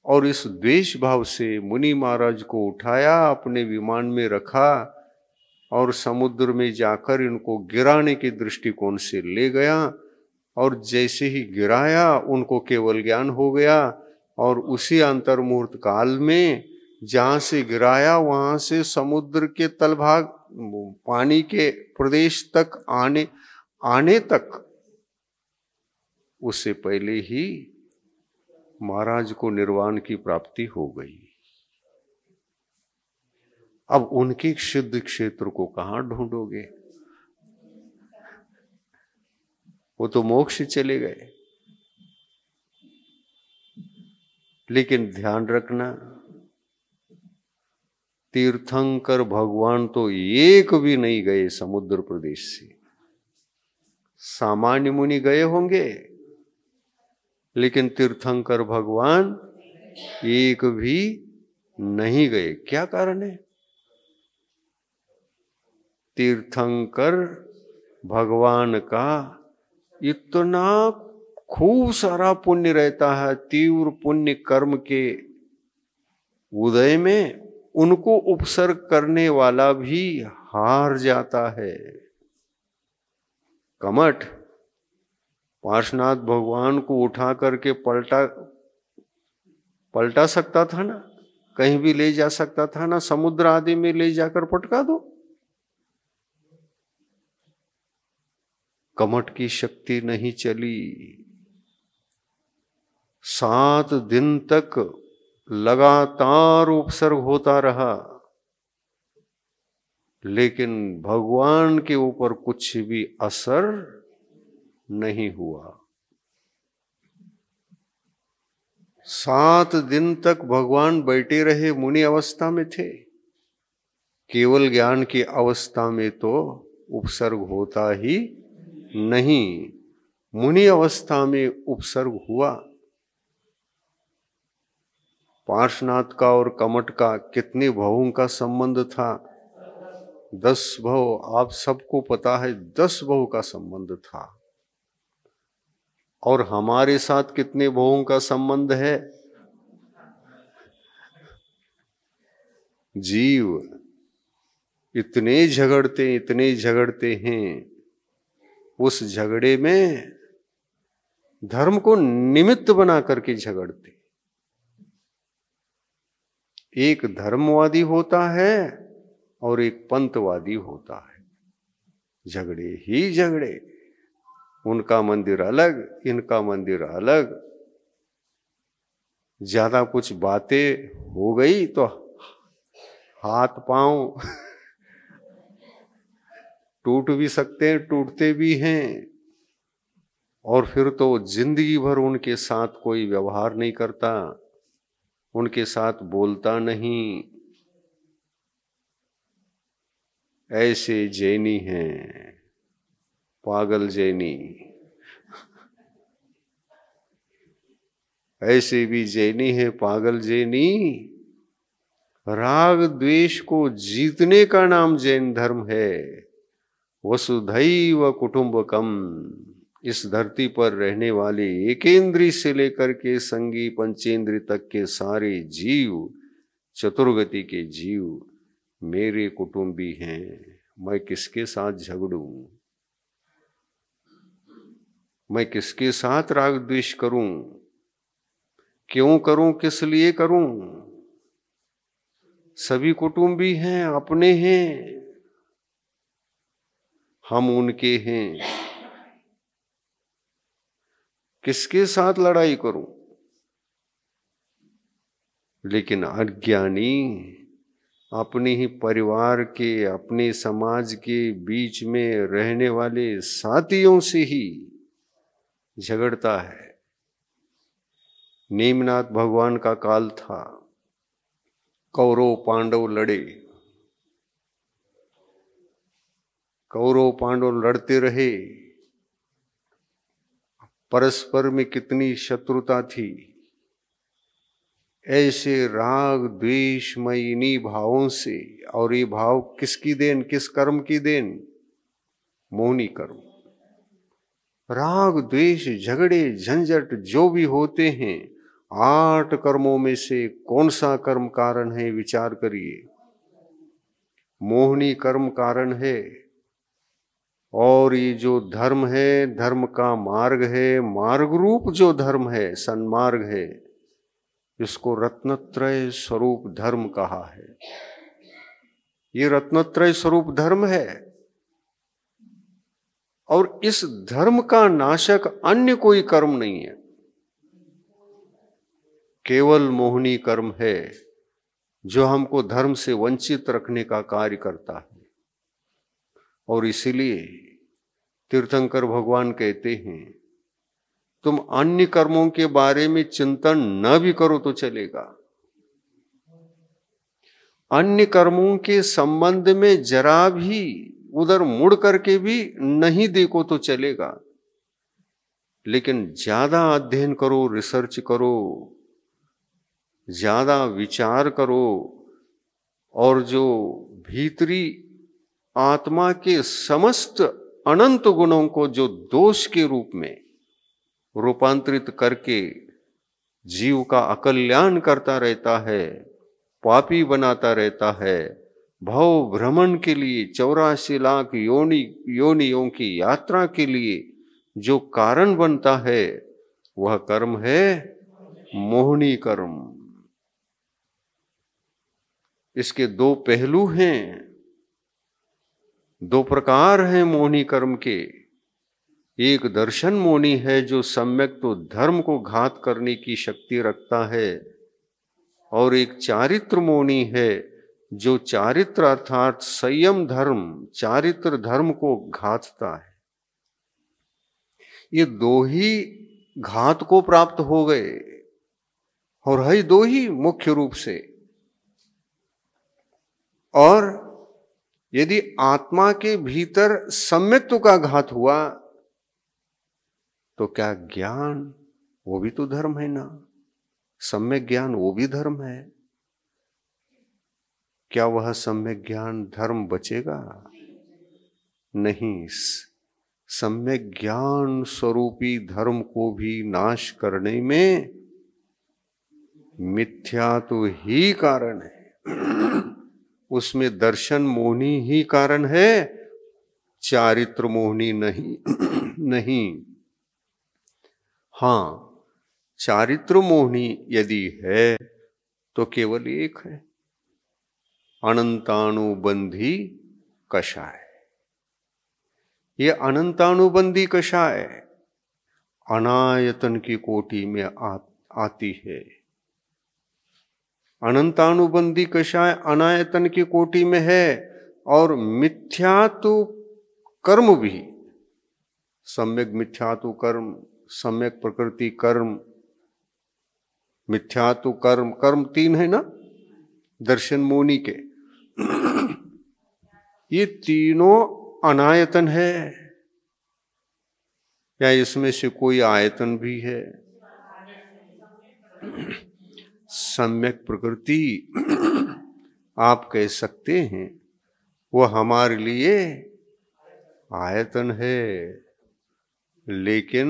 और इस द्वेष भाव से मुनि महाराज को उठाया, अपने विमान में रखा और समुद्र में जाकर इनको गिराने के दृष्टिकोण से ले गया। और जैसे ही गिराया उनको केवल ज्ञान हो गया, और उसी अंतर्मुहूर्त काल में जहां से गिराया वहां से समुद्र के तलभाग पानी के प्रदेश तक आने तक उससे पहले ही महाराज को निर्वाण की प्राप्ति हो गई। अब उनके सिद्ध क्षेत्र को कहां ढूंढोगे? वो तो मोक्ष चले गए। लेकिन ध्यान रखना, तीर्थंकर भगवान तो एक भी नहीं गए समुद्र प्रदेश से। सामान्य मुनि गए होंगे, लेकिन तीर्थंकर भगवान एक भी नहीं गए। क्या कारण है? तीर्थंकर भगवान का इतना खूब सारा पुण्य रहता है, तीव्र पुण्य कर्म के उदय में उनको उपसर्ग करने वाला भी हार जाता है। कमठ पार्श्वनाथ भगवान को उठा करके पलटा सकता था ना, कहीं भी ले जा सकता था ना, समुद्र आदि में ले जाकर पटका दो। कमठ की शक्ति नहीं चली। 7 दिन तक लगातार उपसर्ग होता रहा, लेकिन भगवान के ऊपर कुछ भी असर नहीं हुआ। 7 दिन तक भगवान बैठे रहे, मुनि अवस्था में थे। केवल ज्ञान की अवस्था में तो उपसर्ग होता ही नहीं, मुनि अवस्था में उपसर्ग हुआ। पार्श्वनाथ का और कमठ का कितने भवों का संबंध था? 10 भव। आप सबको पता है 10 भव का संबंध था। और हमारे साथ कितने भवों का संबंध है? जीव इतने झगड़ते हैं, उस झगड़े में धर्म को निमित्त बना करके झगड़ते। एक धर्मवादी होता है और एक पंथवादी होता है, झगड़े ही झगड़े। उनका मंदिर अलग, इनका मंदिर अलग। ज्यादा कुछ बातें हो गई तो हाथ पांव टूट भी सकते हैं, टूटते भी हैं। और फिर तो जिंदगी भर उनके साथ कोई व्यवहार नहीं करता, उनके साथ बोलता नहीं। ऐसे जैनी हैं, पागल जैनी। ऐसे भी जैनी है, पागल जैनी। राग द्वेष को जीतने का नाम जैन धर्म है। वसुधैव कुटुंबकम। इस धरती पर रहने वाले एकेंद्री से लेकर के संगी पंचेंद्री तक के सारे जीव, चतुर्गति के जीव मेरे कुटुंबी हैं। मैं किसके साथ झगड़ूं? मैं किसके साथ राग द्वेष करूं? क्यों करूं? किस लिए करूं? सभी कुटुंबी हैं, अपने हैं, हम उनके हैं। किसके साथ लड़ाई करूं? लेकिन अज्ञानी अपने ही परिवार के, अपने समाज के बीच में रहने वाले साथियों से ही झगड़ता है। नेमिनाथ भगवान का काल था, कौरव पांडव लड़े। कौरव पांडव लड़ते रहे, परस्पर में कितनी शत्रुता थी। ऐसे राग द्वेषमय इन्हीं भावों से, और ये भाव किसकी देन, किस कर्म की देन? मोहनी कर्म। राग द्वेष झगड़े झंझट जो भी होते हैं, 8 कर्मों में से कौन सा कर्म कारण है? विचार करिए। मोहनी कर्म कारण है। और ये जो धर्म है, धर्म का मार्ग है, मार्ग रूप जो धर्म है, सन्मार्ग है, इसको रत्नत्रय स्वरूप धर्म कहा है। ये रत्नत्रय स्वरूप धर्म है, और इस धर्म का नाशक अन्य कोई कर्म नहीं है, केवल मोहनी कर्म है जो हमको धर्म से वंचित रखने का कार्य करता है। और इसीलिए तीर्थंकर भगवान कहते हैं, तुम अन्य कर्मों के बारे में चिंतन न भी करो तो चलेगा, अन्य कर्मों के संबंध में जरा भी उधर मुड़ करके भी नहीं देखो तो चलेगा, लेकिन ज्यादा अध्ययन करो, रिसर्च करो, ज्यादा विचार करो, और जो भीतरी आत्मा के समस्त अनंत गुणों को जो दोष के रूप में रूपांतरित करके जीव का अकल्याण करता रहता है, पापी बनाता रहता है, भव भ्रमण के लिए 84 लाख योनियों की यात्रा के लिए जो कारण बनता है, वह कर्म है मोहनी कर्म। इसके 2 पहलू हैं, 2 प्रकार हैं मोहनी कर्म के। एक दर्शन मोहनी है जो सम्यक तो धर्म को घात करने की शक्ति रखता है, और एक चारित्र मोहनी है जो चारित्र अर्थात संयम धर्म, चारित्र धर्म को घातता है। ये 2 ही घात को प्राप्त हो गए, और है 2 ही मुख्य रूप से। और यदि आत्मा के भीतर सम्यक्त्व का घात हुआ तो क्या ज्ञान, वो भी तो धर्म है ना, सम्यक ज्ञान वो भी धर्म है। क्या वह सम्यक ज्ञान धर्म बचेगा? नहीं, सम्यक ज्ञान स्वरूपी धर्म को भी नाश करने में मिथ्या तो ही कारण है, उसमें दर्शन मोहनी ही कारण है, चारित्र मोहनी नहीं। नहीं, हां, चारित्र मोहनी यदि है तो केवल एक है, अनंतानुबंधी कषाय। ये अनंतानुबंधी कषाय अनायतन की कोटि में आती है। अनंतानुबंधी कषाय अनायतन की कोटि में है, और मिथ्यातु कर्म भी, सम्यक मिथ्यातु कर्म, सम्यक प्रकृति कर्म, मिथ्यातु कर्म, कर्म 3 है ना दर्शन मोहनी के। ये तीनों अनायतन है, या इसमें से कोई आयतन भी है? सम्यक प्रकृति आप कह सकते हैं, वह हमारे लिए आयतन है, लेकिन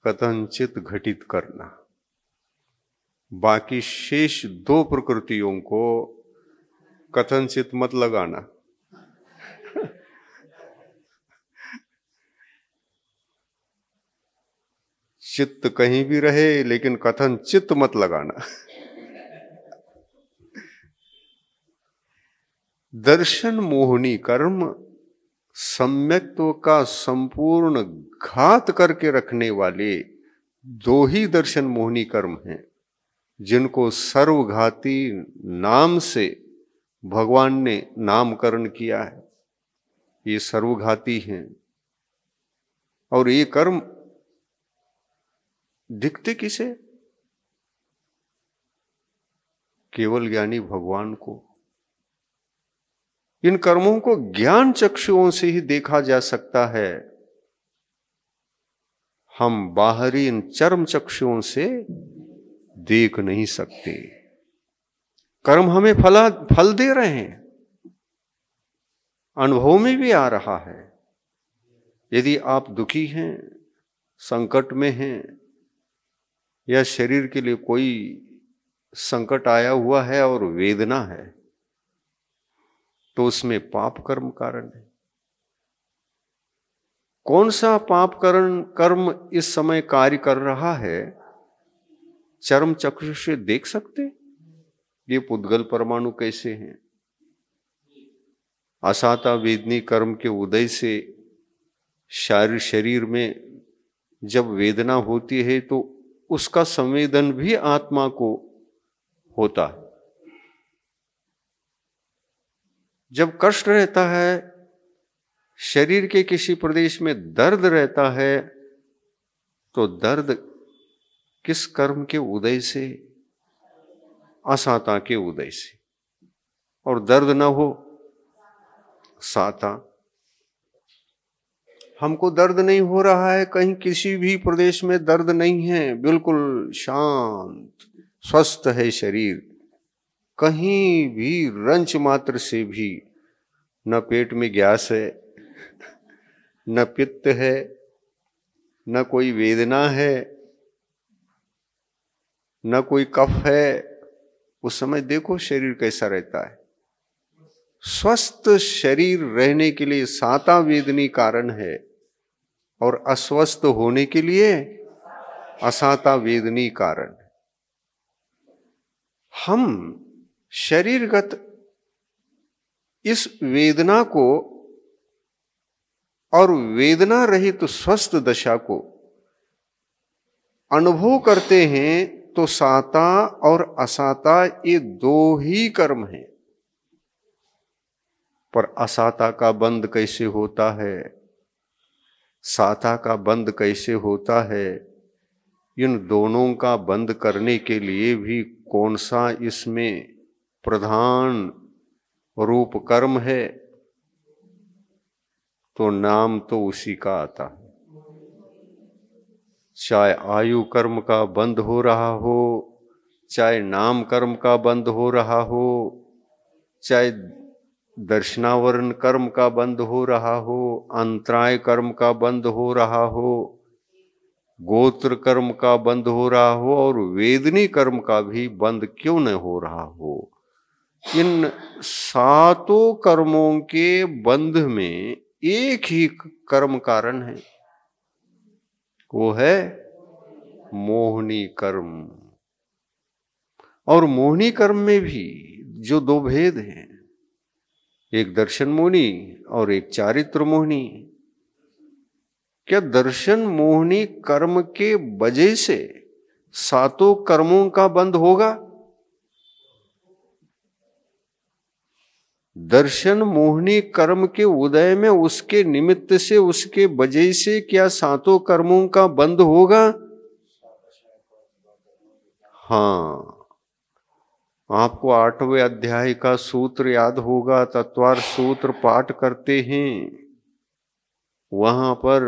कथनचित घटित करना। बाकी शेष 2 प्रकृतियों को कथनचित मत लगाना। चित्त कहीं भी रहे, लेकिन कथन चित्त मत लगाना। दर्शन मोहनी कर्म सम्यक्त्व का संपूर्ण घात करके रखने वाले 2 ही दर्शन मोहनी कर्म हैं, जिनको सर्वघाती नाम से भगवान ने नामकरण किया है। ये सर्वघाती हैं, और ये कर्म दिखते किसे? केवल ज्ञानी भगवान को। इन कर्मों को ज्ञान चक्षुओं से ही देखा जा सकता है, हम बाहरी इन चर्म चक्षुओं से देख नहीं सकते। कर्म हमें फल दे रहे हैं, अनुभव में भी आ रहा है। यदि आप दुखी हैं, संकट में हैं, या शरीर के लिए कोई संकट आया हुआ है और वेदना है, तो उसमें पाप कर्म कारण है। कौन सा पाप कर्म इस समय कार्य कर रहा है, चर्म चक्षु से देख सकते? ये पुद्गल परमाणु कैसे हैं? असाता वेदनी कर्म के उदय से शरीर में जब वेदना होती है तो उसका संवेदन भी आत्मा को होता है। जब कष्ट रहता है, शरीर के किसी प्रदेश में दर्द रहता है, तो दर्द किस कर्म के उदय से? असाता के उदय से। और दर्द न हो, साता। हमको दर्द नहीं हो रहा है, कहीं किसी भी प्रदेश में दर्द नहीं है, बिल्कुल शांत स्वस्थ है शरीर, कहीं भी रंच मात्र से भी न पेट में गैस है, न पित्त है, न कोई वेदना है, न कोई कफ है। उस समय देखो शरीर कैसा रहता है। स्वस्थ शरीर रहने के लिए साता वेदनी कारण है, और अस्वस्थ होने के लिए असाता वेदनी कारण है। हम शरीरगत इस वेदना को और वेदना रहित तो स्वस्थ दशा को अनुभव करते हैं, तो साता और असाता ये दो ही कर्म हैं। पर असाता का बंध कैसे होता है, साता का बंध कैसे होता है? इन दोनों का बंध करने के लिए भी कौन सा इसमें प्रधान रूप कर्म है? तो नाम तो उसी का आता है। चाहे आयु कर्म का बंध हो रहा हो, चाहे नाम कर्म का बंध हो रहा हो, चाहे दर्शनावरण कर्म का बंध हो रहा हो, अंतराय कर्म का बंध हो रहा हो, गोत्र कर्म का बंध हो रहा हो, और वेदनी कर्म का भी बंध क्यों न हो रहा हो, इन सातों कर्मों के बंध में एक ही कर्म कारण है, वो है मोहनी कर्म। और मोहनी कर्म में भी जो दो भेद हैं, एक दर्शन मोहनी और एक चारित्र मोहनी। क्या दर्शन मोहनी कर्म के वजह से सातों कर्मों का बंध होगा? दर्शन मोहनी कर्म के उदय में उसके निमित्त से, उसके वजह से क्या सातों कर्मों का बंध होगा? हाँ, आपको 8वें अध्याय का सूत्र याद होगा, तत्वार सूत्र पाठ करते हैं, वहां पर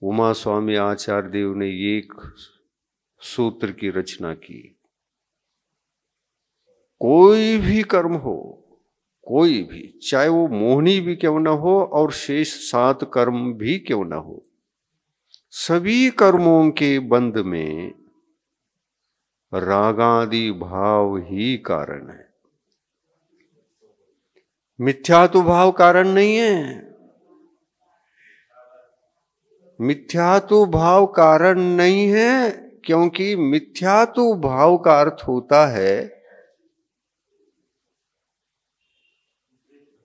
उमा स्वामी आचार्य देव ने एक सूत्र की रचना की। कोई भी कर्म हो, कोई भी, चाहे वो मोहनी भी क्यों न हो और शेष 7 कर्म भी क्यों न हो, सभी कर्मों के बंध में रागादि भाव ही कारण है। मिथ्यात्व भाव कारण नहीं है। मिथ्यात्व भाव कारण नहीं है, क्योंकि मिथ्यात्व भाव का अर्थ होता है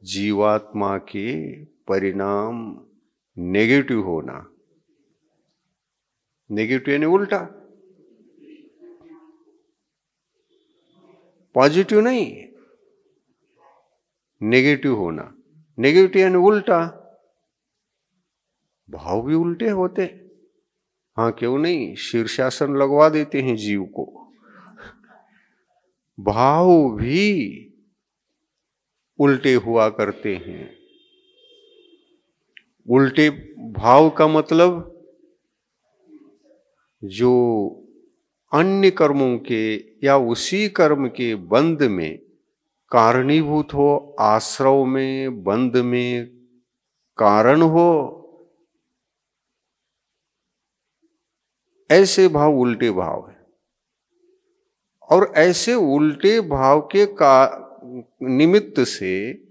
जीवात्मा के परिणाम नेगेटिव होना। नेगेटिव यानी उल्टा, पॉजिटिव नहीं, नेगेटिव होना। नेगेटिव यानी उल्टा, भाव भी उल्टे होते। हाँ, क्यों नहीं, शीर्षासन लगवा देते हैं जीव को। भाव भी उल्टे हुआ करते हैं। उल्टे भाव का मतलब जो अन्य कर्मों के या उसी कर्म के बंध में कारणीभूत हो, आश्रव में, बंध में कारण हो, ऐसे भाव उल्टे भाव है। और ऐसे उल्टे भाव के निमित्त से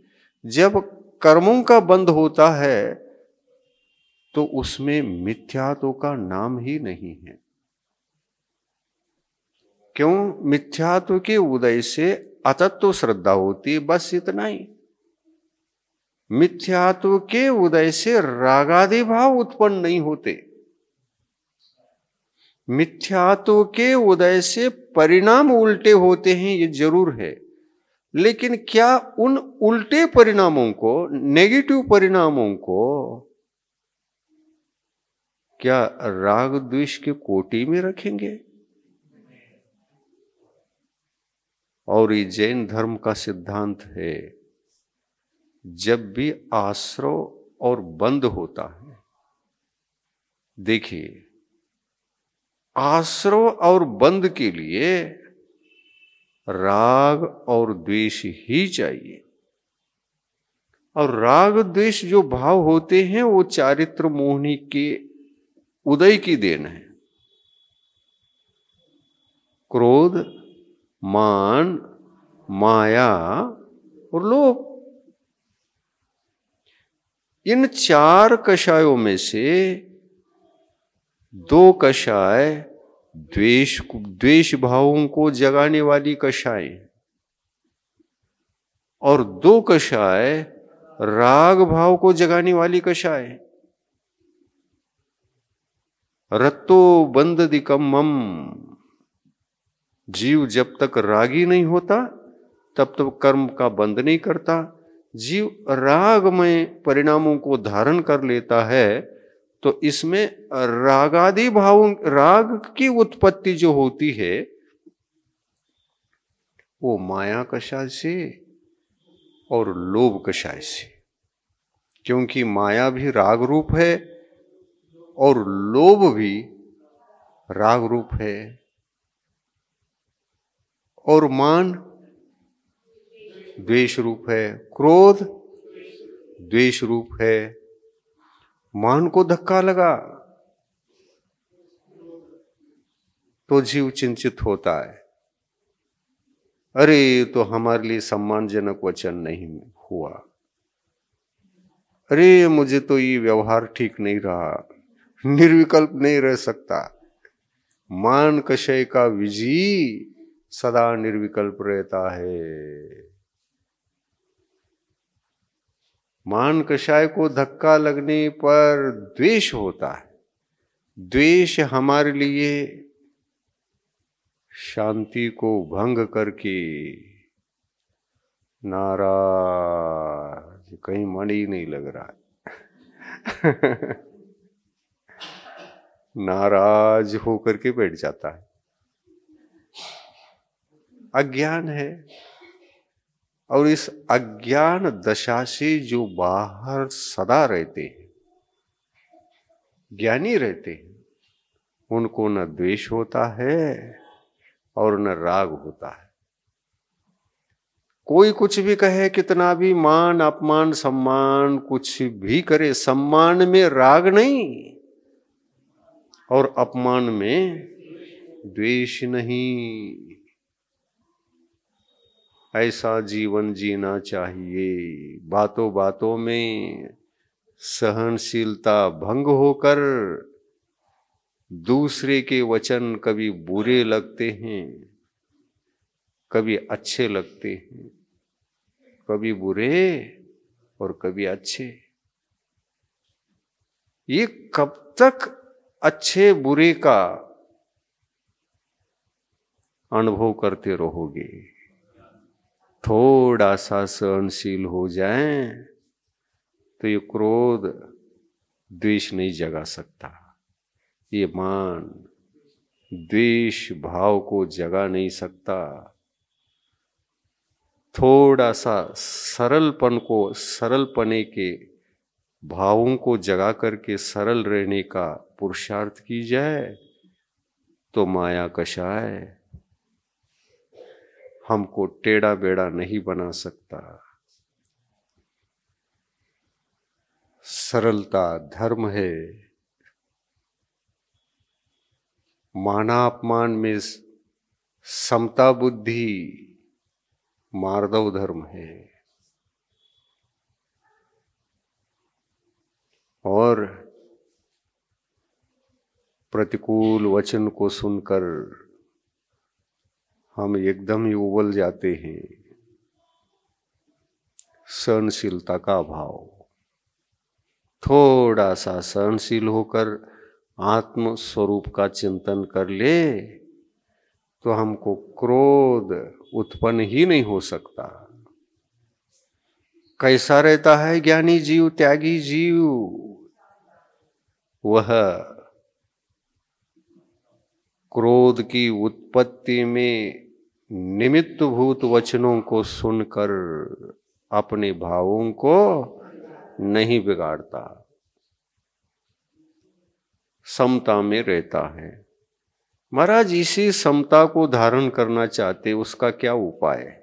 जब कर्मों का बंध होता है तो उसमें मिथ्यात्व का नाम ही नहीं है। क्यों? मिथ्यात्व के उदय से अतत्व श्रद्धा होती है, बस इतना ही। मिथ्यात्व के उदय से रागादि भाव उत्पन्न नहीं होते। मिथ्यात्व के उदय से परिणाम उल्टे होते हैं, ये जरूर है। लेकिन क्या उन उल्टे परिणामों को, नेगेटिव परिणामों को, क्या राग द्वेष के कोटि में रखेंगे? और ये जैन धर्म का सिद्धांत है, जब भी आश्रव और बंध होता है, देखिए आश्रव और बंध के लिए राग और द्वेष ही चाहिए। और राग द्वेष जो भाव होते हैं वो चारित्र मोहिनी के उदय की देन है। क्रोध, मान, माया और लोभ, इन चार कषायों में से दो कषाय द्वेष भावों को जगाने वाली कषाय और दो कषाय राग भाव को जगाने वाली कषाय। रत्तो बंधदिकम्मम, जीव जब तक रागी नहीं होता तब तक कर्म का बंध नहीं करता। जीव राग में परिणामों को धारण कर लेता है तो इसमें रागादि भावों, राग की उत्पत्ति जो होती है वो माया कषाय से और लोभ कषाय से। क्योंकि माया भी राग रूप है और लोभ भी राग रूप है, और मान द्वेष रूप है, क्रोध द्वेष रूप है। मान को धक्का लगा तो जीव चिंतित होता है, अरे तो हमारे लिए सम्मानजनक वचन नहीं हुआ, अरे मुझे तो ये व्यवहार ठीक नहीं रहा, निर्विकल्प नहीं रह सकता। मान कषय का विजयी सदा निर्विकल्प रहता है। मान कषाय को धक्का लगने पर द्वेष होता है। द्वेष हमारे लिए शांति को भंग करके, नाराज, कहीं मन ही नहीं लग रहा है नाराज होकर के बैठ जाता है। अज्ञान है। और इस अज्ञान दशा से जो बाहर सदा रहते हैं, ज्ञानी रहते हैं, उनको न द्वेष होता है और न राग होता है। कोई कुछ भी कहे, कितना भी मान अपमान सम्मान कुछ भी करे, सम्मान में राग नहीं और अपमान में द्वेष नहीं। ऐसा जीवन जीना चाहिए। बातों बातों में सहनशीलता भंग होकर दूसरे के वचन कभी बुरे लगते हैं, कभी अच्छे लगते हैं, कभी बुरे और कभी अच्छे। ये कब तक अच्छे बुरे का अनुभव करते रहोगे? थोड़ा सा सहनशील हो जाएं तो ये क्रोध द्वेष नहीं जगा सकता, ये मान द्वेष भाव को जगा नहीं सकता। थोड़ा सा सरलपन को, सरलपने के भावों को जगा करके सरल रहने का पुरुषार्थ की जाए तो माया कषाय हमको टेढ़ा बेड़ा नहीं बना सकता। सरलता धर्म है। मानापमान में समता बुद्धि मार्दव धर्म है। और प्रतिकूल वचन को सुनकर हम एकदम ही उबल जाते हैं। सहनशीलता का भाव, थोड़ा सा सहनशील होकर आत्म स्वरूप का चिंतन कर ले तो हमको क्रोध उत्पन्न ही नहीं हो सकता। कैसा रहता है ज्ञानी जीव, त्यागी जीव? वह क्रोध की उत्पत्ति में निमित्त भूत वचनों को सुनकर अपने भावों को नहीं बिगाड़ता, समता में रहता है। महाराज, इसी समता को धारण करना चाहते, उसका क्या उपाय है?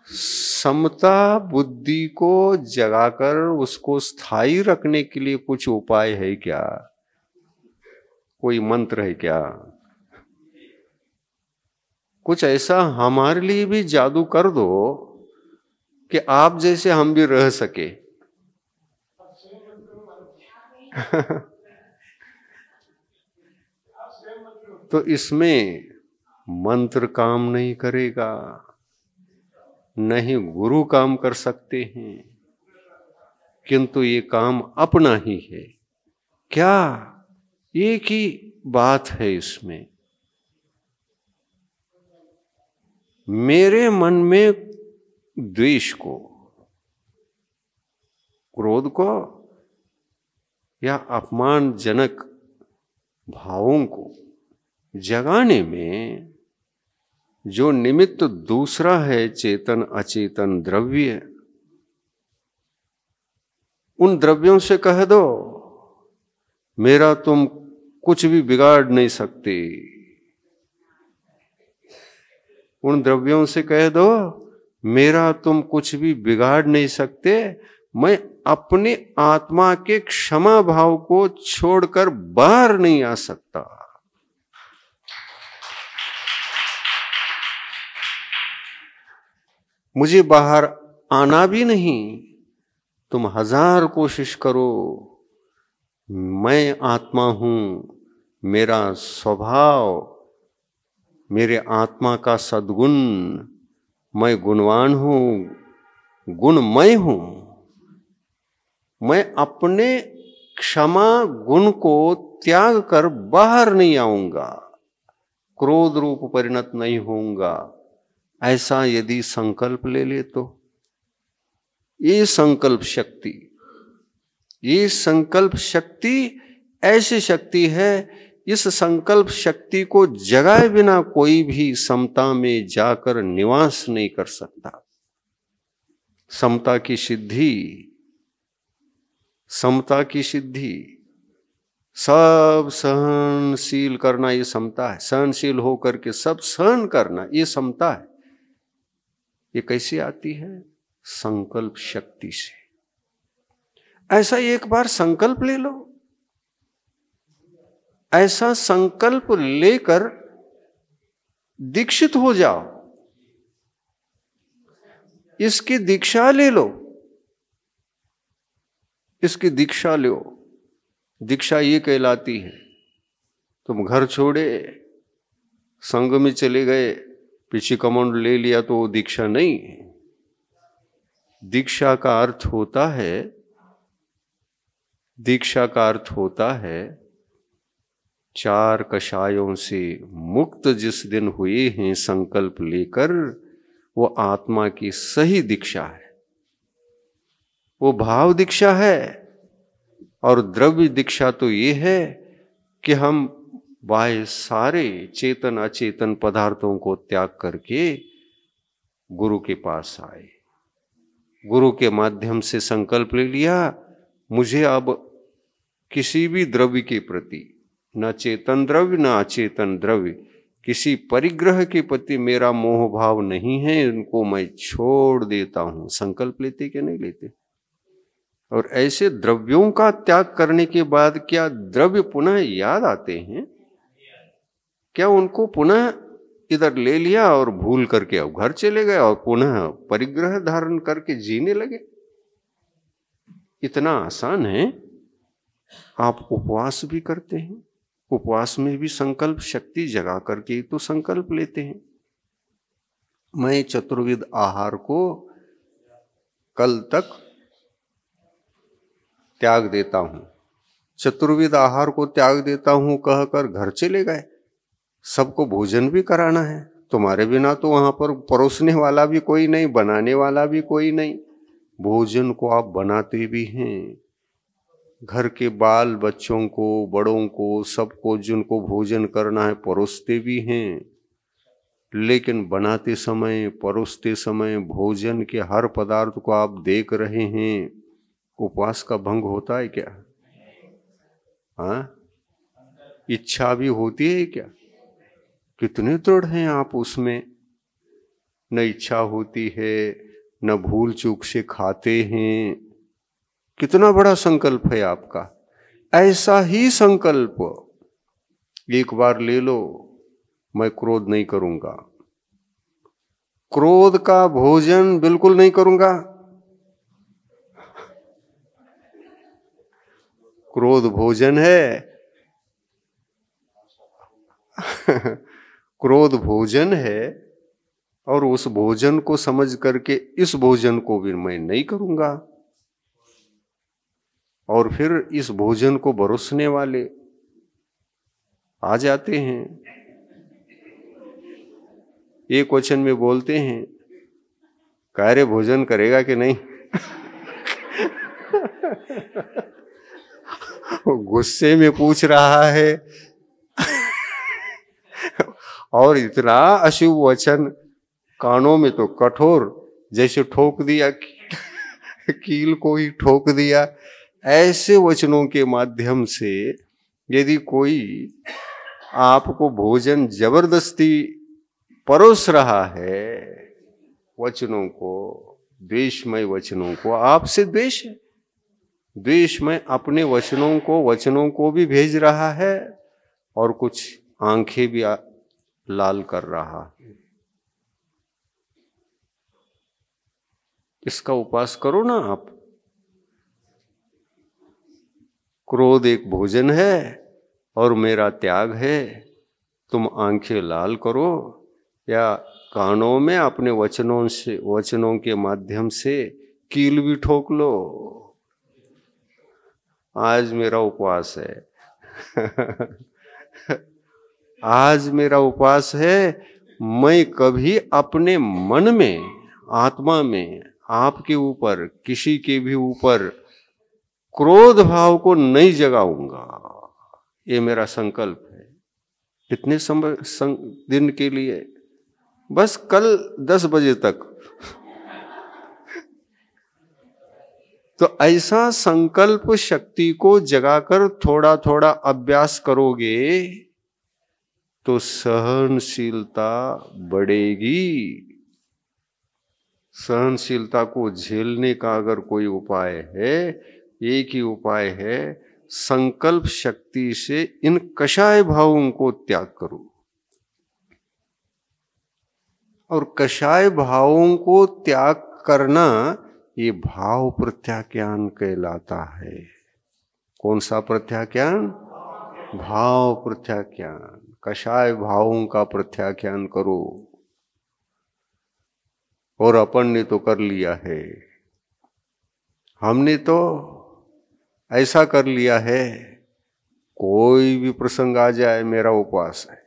समता बुद्धि को जगाकर उसको स्थायी रखने के लिए कुछ उपाय है क्या? कोई मंत्र है क्या? कुछ ऐसा हमारे लिए भी जादू कर दो कि आप जैसे हम भी रह सके। तो इसमें मंत्र काम नहीं करेगा, नहीं गुरु काम कर सकते हैं, किंतु ये काम अपना ही है। क्या? एक ही बात है इसमें, मेरे मन में द्वेष को, क्रोध को या अपमानजनक भावों को जगाने में जो निमित्त दूसरा है, चेतन अचेतन द्रव्य, उन द्रव्यों से कह दो मेरा तुम कुछ भी बिगाड़ नहीं सकते। उन द्रव्यों से कह दो मेरा तुम कुछ भी बिगाड़ नहीं सकते, मैं अपने आत्मा के क्षमा भाव को छोड़कर बाहर नहीं आ सकता। मुझे बाहर आना भी नहीं, तुम 1000 कोशिश करो, मैं आत्मा हूं, मेरा स्वभाव, मेरे आत्मा का सद्गुण, मैं गुणवान हूं, गुणमय हूं। मैं अपने क्षमा गुण को त्याग कर बाहर नहीं आऊंगा, क्रोध रूप परिणत नहीं होऊंगा। ऐसा यदि संकल्प ले ले तो ये संकल्प शक्ति, ये संकल्प शक्ति ऐसी शक्ति है, इस संकल्प शक्ति को जगाए बिना कोई भी समता में जाकर निवास नहीं कर सकता। समता की सिद्धि, समता की सिद्धि, सब सहनशील करना ये समता है। सहनशील होकर के सब सहन करना ये समता है। ये कैसे आती है? संकल्प शक्ति से। ऐसा एक बार संकल्प ले लो, ऐसा संकल्प लेकर दीक्षित हो जाओ, इसकी दीक्षा ले लो, इसकी दीक्षा लो। दीक्षा ये कहलाती है, तुम घर छोड़े संघ में चले गए, पीछे कमांड ले लिया तो वो दीक्षा नहीं। दीक्षा का अर्थ होता है, दीक्षा का अर्थ होता है 4 कषायों से मुक्त जिस दिन हुए हैं संकल्प लेकर, वो आत्मा की सही दीक्षा है, वो भाव दीक्षा है। और द्रव्य दीक्षा तो ये है कि हम बाह्य सारे चेतन अचेतन पदार्थों को त्याग करके गुरु के पास आए। गुरु के माध्यम से संकल्प ले लिया, मुझे अब किसी भी द्रव्य के प्रति, न चेतन द्रव्य न अचेतन द्रव्य, किसी परिग्रह के प्रति मेरा मोह भाव नहीं है, इनको मैं छोड़ देता हूं। संकल्प लेते कि नहीं लेते? और ऐसे द्रव्यों का त्याग करने के बाद क्या द्रव्य पुनः याद आते हैं? क्या उनको पुनः इधर ले लिया और भूल करके अब घर चले गए और पुनः परिग्रह धारण करके जीने लगे? इतना आसान है। आप उपवास भी करते हैं, उपवास में भी संकल्प शक्ति जगा करके तो संकल्प लेते हैं, मैं चतुर्विध आहार को कल तक त्याग देता हूं। चतुर्विध आहार को त्याग देता हूं कहकर घर चले गए। सबको भोजन भी कराना है, तुम्हारे बिना तो वहां पर परोसने वाला भी कोई नहीं, बनाने वाला भी कोई नहीं। भोजन को आप बनाते भी हैं, घर के बाल बच्चों को, बड़ों को, सबको जिनको भोजन करना है परोसते भी हैं। लेकिन बनाते समय, परोसते समय भोजन के हर पदार्थ को आप देख रहे हैं, उपवास का भंग होता है क्या? हाँ, इच्छा भी होती है क्या? कितने दृढ़ हैं आप उसमें? न इच्छा होती है, न भूल चूक से खाते हैं। कितना बड़ा संकल्प है आपका। ऐसा ही संकल्प एक बार ले लो, मैं क्रोध नहीं करूंगा, क्रोध का भोजन बिल्कुल नहीं करूंगा। क्रोध भोजन है क्रोध भोजन है, और उस भोजन को समझ करके इस भोजन को भी मैं नहीं करूंगा। और फिर इस भोजन को बरोसने वाले आ जाते हैं, एक वचन में बोलते हैं, कार्य भोजन करेगा कि नहीं? गुस्से में पूछ रहा है और इतना अशुभ वचन, कानों में तो कठोर, जैसे ठोक दिया कील को ही ठोक दिया। ऐसे वचनों के माध्यम से यदि कोई आपको भोजन जबरदस्ती परोस रहा है, वचनों को, द्वेषमय वचनों को, आपसे द्वेष है, द्वेष में अपने वचनों को भी भेज रहा है और कुछ आंखें भी लाल कर रहा है। इसका उपास करो ना आप। क्रोध एक भोजन है और मेरा त्याग है, तुम आंखें लाल करो या कानों में अपने वचनों के माध्यम से कील भी ठोक लो। आज मेरा उपवास है आज मेरा उपवास है, मैं कभी अपने मन में, आत्मा में, आपके ऊपर, किसी के भी ऊपर क्रोध भाव को नहीं जगाऊंगा। ये मेरा संकल्प है। कितने समय दिन के लिए? बस कल 10 बजे तक। तो ऐसा संकल्प शक्ति को जगाकर थोड़ा थोड़ा अभ्यास करोगे तो सहनशीलता बढ़ेगी। सहनशीलता को झेलने का अगर कोई उपाय है, एक ही उपाय है, संकल्प शक्ति से इन कषाय भावों को त्याग करो। और कषाय भावों को त्याग करना ये भाव प्रत्याख्यान कहलाता है। कौन सा प्रत्याख्यान? भाव प्रत्याख्यान। कषाय भावों का प्रत्याख्यान करो। और अपन ने तो कर लिया है, हमने तो ऐसा कर लिया है, कोई भी प्रसंग आ जाए मेरा उपवास है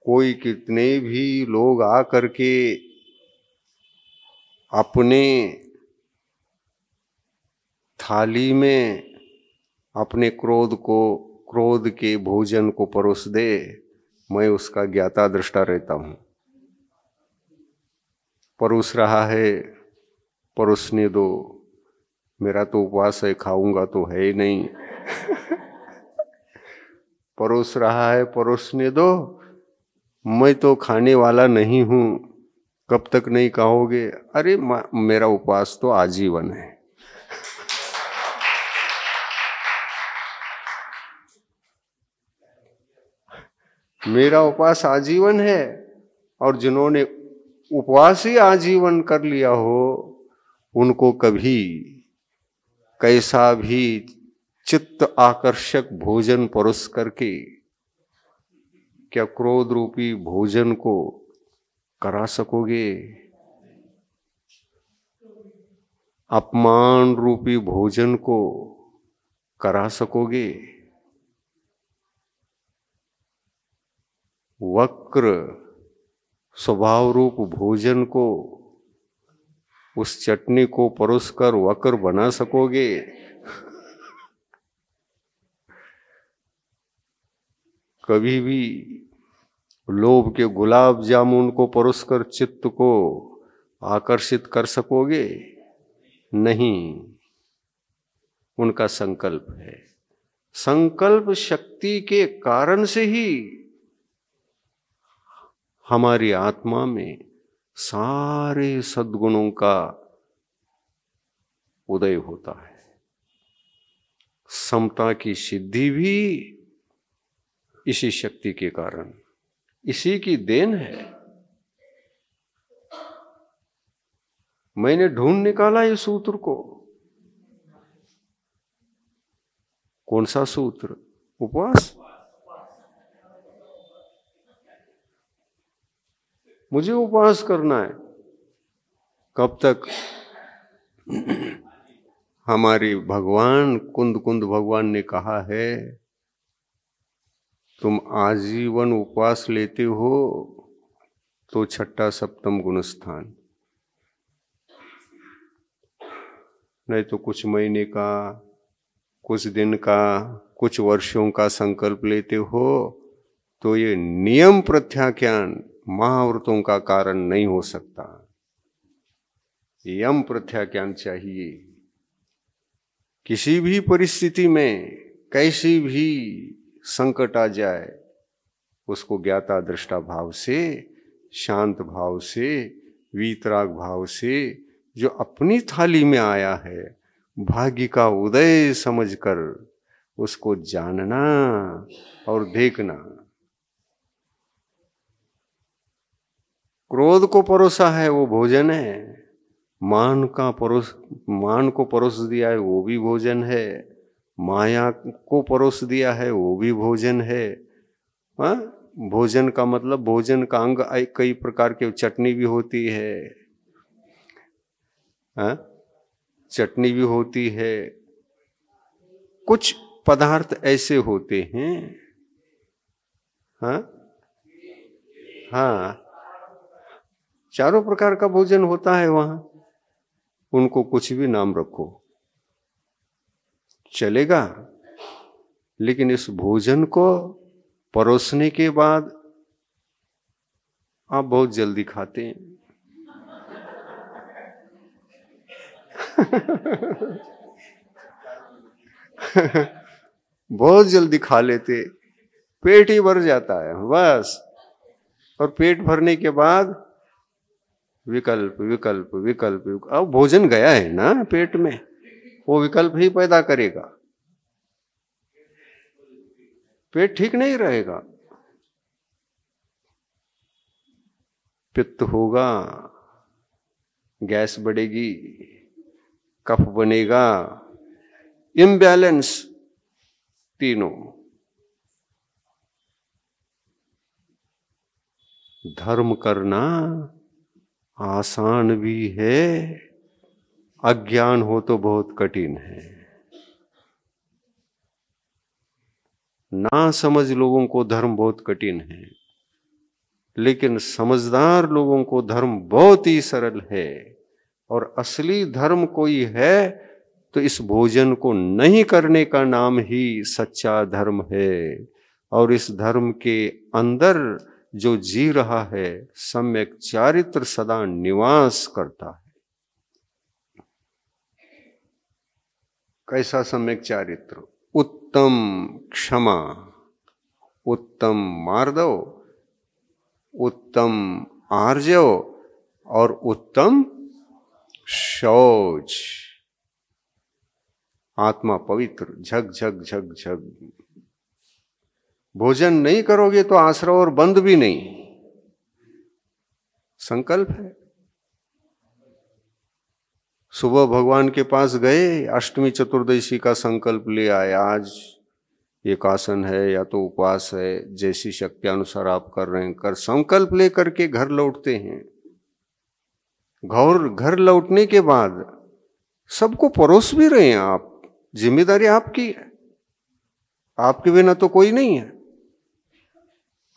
कोई कितने भी लोग आ करके अपने थाली में अपने क्रोध के भोजन को परोस दे, मैं उसका ज्ञाता दृष्टा रहता हूं। परोस रहा है, परोसने दो, मेरा तो उपवास है, खाऊंगा तो है ही नहीं। परोस रहा है, परोसने दो, मैं तो खाने वाला नहीं हूं, कब तक नहीं कहोगे? अरे मेरा उपवास तो आजीवन है। मेरा उपवास आजीवन है, और जिन्होंने उपवास ही आजीवन कर लिया हो, उनको कभी कैसा भी चित्त आकर्षक भोजन परोस करके क्या क्रोध रूपी भोजन को करा सकोगे? अपमान रूपी भोजन को करा सकोगे? वक्र स्वभाव रूप भोजन को, उस चटनी को परोसकर वक्र बना सकोगे? कभी भी लोभ के गुलाब जामुन को परोसकर चित्त को आकर्षित कर सकोगे? नहीं। उनका संकल्प है। संकल्प शक्ति के कारण से ही हमारी आत्मा में सारे सद्गुणों का उदय होता है। समता की सिद्धि भी इसी शक्ति के कारण, इसी की देन है। मैंने ढूंढ निकाला इस सूत्र को। कौन सा सूत्र? उपवास। मुझे उपवास करना है। कब तक? हमारे भगवान कुंद भगवान ने कहा है, तुम आजीवन उपवास लेते हो तो छठा सप्तम गुणस्थान, नहीं तो कुछ महीने का, कुछ दिन का, कुछ वर्षों का संकल्प लेते हो तो ये नियम प्रत्याख्यान महाव्रतों का कारण नहीं हो सकता। यम प्रत्याख्यान चाहिए। किसी भी परिस्थिति में कैसी भी संकट आ जाए, उसको ज्ञाता दृष्टा भाव से, शांत भाव से, वीतराग भाव से, जो अपनी थाली में आया है, भाग्य का उदय समझकर उसको जानना और देखना। क्रोध को परोसा है वो भोजन है, मान को परोस दिया है वो भी भोजन है, माया को परोस दिया है वो भी भोजन है। हाँ, भोजन का मतलब भोजन का अंग कई प्रकार के, चटनी भी होती है, हाँ, चटनी भी होती है। कुछ पदार्थ ऐसे होते हैं, हाँ हाँ, चारों प्रकार का भोजन होता है वहां, उनको कुछ भी नाम रखो चलेगा। लेकिन इस भोजन को परोसने के बाद आप बहुत जल्दी खाते हैं। बहुत जल्दी खा लेते, पेट ही भर जाता है बस। और पेट भरने के बाद विकल्प विकल्प विकल्प, अब भोजन गया है ना पेट में, वो विकल्प ही पैदा करेगा। पेट ठीक नहीं रहेगा, पित्त होगा, गैस बढ़ेगी, कफ बनेगा, इम्बैलेंस तीनों। धर्म करना आसान भी है, अज्ञान हो तो बहुत कठिन है। ना समझ लोगों को धर्म बहुत कठिन है, लेकिन समझदार लोगों को धर्म बहुत ही सरल है। और असली धर्म कोई है तो इस भोजन को नहीं करने का नाम ही सच्चा धर्म है। और इस धर्म के अंदर जो जी रहा है सम्यक चारित्र सदा निवास करता है। कैसा सम्यक चारित्र? उत्तम क्षमा, उत्तम मार्दव, उत्तम आर्जव और उत्तम शौच। आत्मा पवित्र, झग झग झग झग। भोजन नहीं करोगे तो आश्रव और बंद भी नहीं। संकल्प है। सुबह भगवान के पास गए, अष्टमी चतुर्दशी का संकल्प ले आए, आज एकासन है या तो उपवास है, जैसी शक्ति अनुसार आप कर रहे हैं कर। संकल्प लेकर के घर लौटते हैं। घर लौटने के बाद सबको परोस भी रहे हैं आप, जिम्मेदारी आपकी है, आपके बिना तो कोई नहीं है।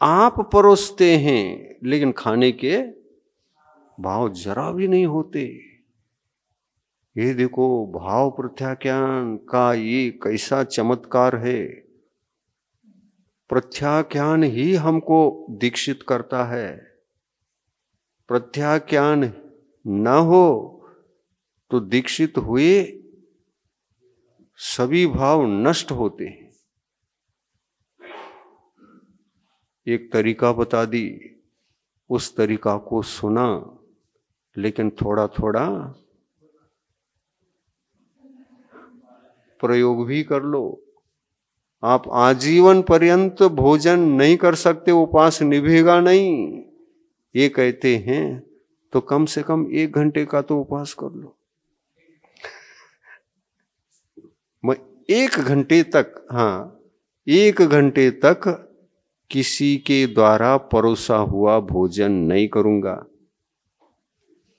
आप परोसते हैं लेकिन खाने के भाव जरा भी नहीं होते। ये देखो भाव प्रत्याख्यान का ये कैसा चमत्कार है। प्रत्याख्यान ही हमको दीक्षित करता है। प्रत्याख्यान न हो तो दीक्षित हुए सभी भाव नष्ट होते हैं। एक तरीका बता दी, उस तरीका को सुना, लेकिन थोड़ा थोड़ा प्रयोग भी कर लो। आप आजीवन पर्यंत भोजन नहीं कर सकते, उपवास निभेगा नहीं, ये कहते हैं तो कम से कम 1 घंटे का तो उपवास कर लो। मैं 1 घंटे तक, हाँ 1 घंटे तक किसी के द्वारा परोसा हुआ भोजन नहीं करूंगा,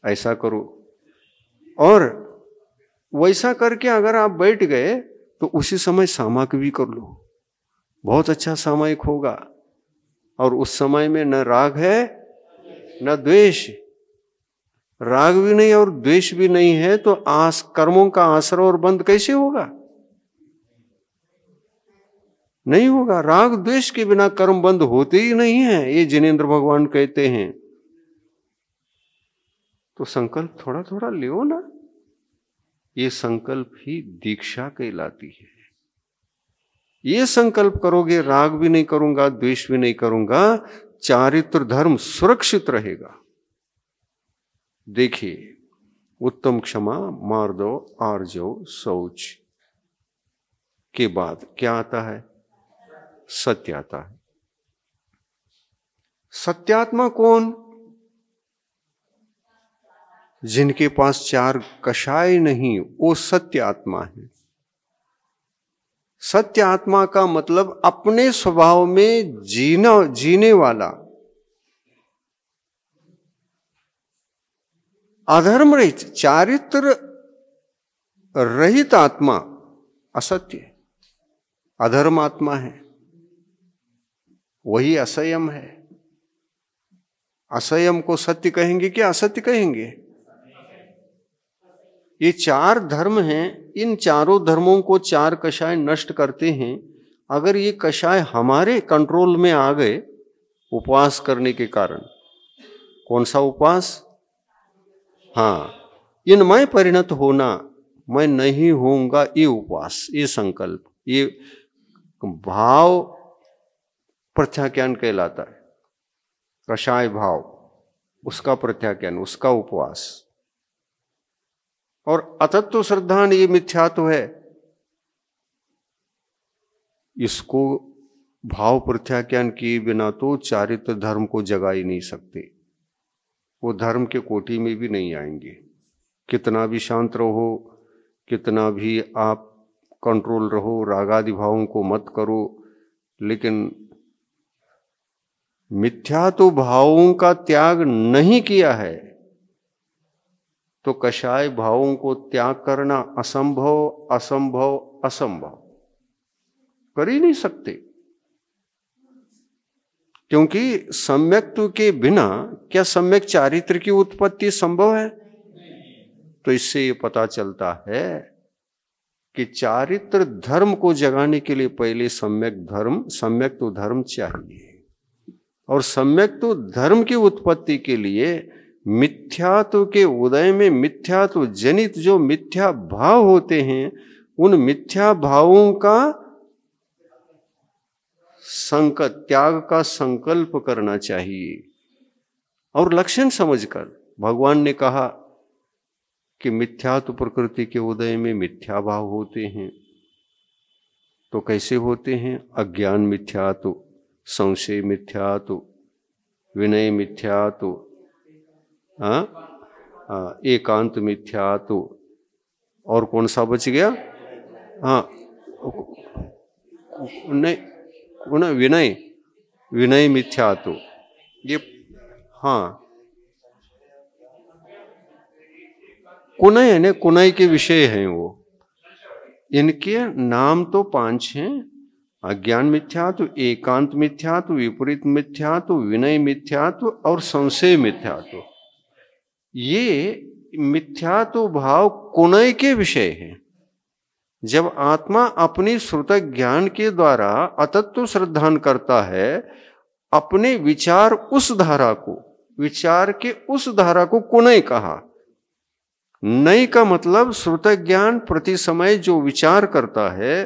ऐसा करो। और वैसा करके अगर आप बैठ गए तो उसी समय सामायिक भी कर लो, बहुत अच्छा सामायिक होगा। और उस समय में न राग है न द्वेष, राग भी नहीं और द्वेष भी नहीं है, तो कर्मों का आश्रय और बंध कैसे होगा? नहीं होगा। राग द्वेष के बिना कर्म बंद होते ही नहीं है, ये जिनेंद्र भगवान कहते हैं। तो संकल्प थोड़ा थोड़ा लियो ना। ये संकल्प ही दीक्षा कहलाती है। ये संकल्प करोगे, राग भी नहीं करूंगा, द्वेष भी नहीं करूंगा, चारित्र धर्म सुरक्षित रहेगा। देखिए, उत्तम क्षमा, मार्दव, आर्जव, शौच के बाद क्या आता है? सत्य आता है। सत्यात्मा कौन? जिनके पास 4 कषाय नहीं, वो सत्य आत्मा है। सत्य आत्मा का मतलब अपने स्वभाव में जीने वाला, अधर्म रहित, चारित्र रहित आत्मा असत्य, अधर्म आत्मा है, वही असंयम है। असंयम को सत्य कहेंगे कि असत्य कहेंगे? ये 4 धर्म हैं, इन चारों धर्मों को 4 कषाय नष्ट करते हैं। अगर ये कषाय हमारे कंट्रोल में आ गए उपवास करने के कारण, कौन सा उपवास? हाँ, इनमें परिणत होना, मैं नहीं होऊंगा, ये उपवास, ये संकल्प, ये भाव प्रत्याख्यान कहलाता है। कषाय भाव, उसका प्रत्याख्यान, उसका उपवास। और अतत्व श्रद्धान, ये मिथ्यात्व है, इसको भाव प्रत्याख्यान किए बिना तो चारित्र धर्म को जगा ही नहीं सकते। वो धर्म के कोटि में भी नहीं आएंगे। कितना भी शांत रहो, कितना भी आप कंट्रोल रहो, रागादि भावों को मत करो, लेकिन मिथ्या तो भावों का त्याग नहीं किया है तो कषाय भावों को त्याग करना असंभव, असंभव, असंभव, कर ही नहीं सकते। क्योंकि सम्यक्त्व के बिना क्या सम्यक चारित्र की उत्पत्ति संभव है? तो इससे ये पता चलता है कि चारित्र धर्म को जगाने के लिए पहले सम्यक तो धर्म चाहिए, और सम्यक तो धर्म की उत्पत्ति के लिए मिथ्यात्व के उदय में मिथ्यात्व जनित जो मिथ्या भाव होते हैं, उन मिथ्या भावों का त्याग का संकल्प करना चाहिए। और लक्षण समझकर भगवान ने कहा कि मिथ्यात्व प्रकृति के उदय में मिथ्या भाव होते हैं। तो कैसे होते हैं? अज्ञान मिथ्यात्व, संशय मिथ्यात्व, विनय मिथ्यात्व, एकांत मिथ्यात्व, और कौन सा बच गया? विनय मिथ्यात्व। ये कुनय है ना, कुनय के विषय हैं वो। इनके नाम तो 5 हैं: अज्ञान मिथ्यात्व, एकांत मिथ्यात्व, विपरीत मिथ्यात्व, विनय मिथ्यात्व और संशय मिथ्यात्व। ये मिथ्यात्व भाव कुनय के विषय हैं। जब आत्मा अपनी श्रुत ज्ञान के द्वारा अतत्व श्रद्धान करता है, अपने विचार के उस धारा को कुनय कहा। नई का मतलब श्रुत ज्ञान प्रति समय जो विचार करता है,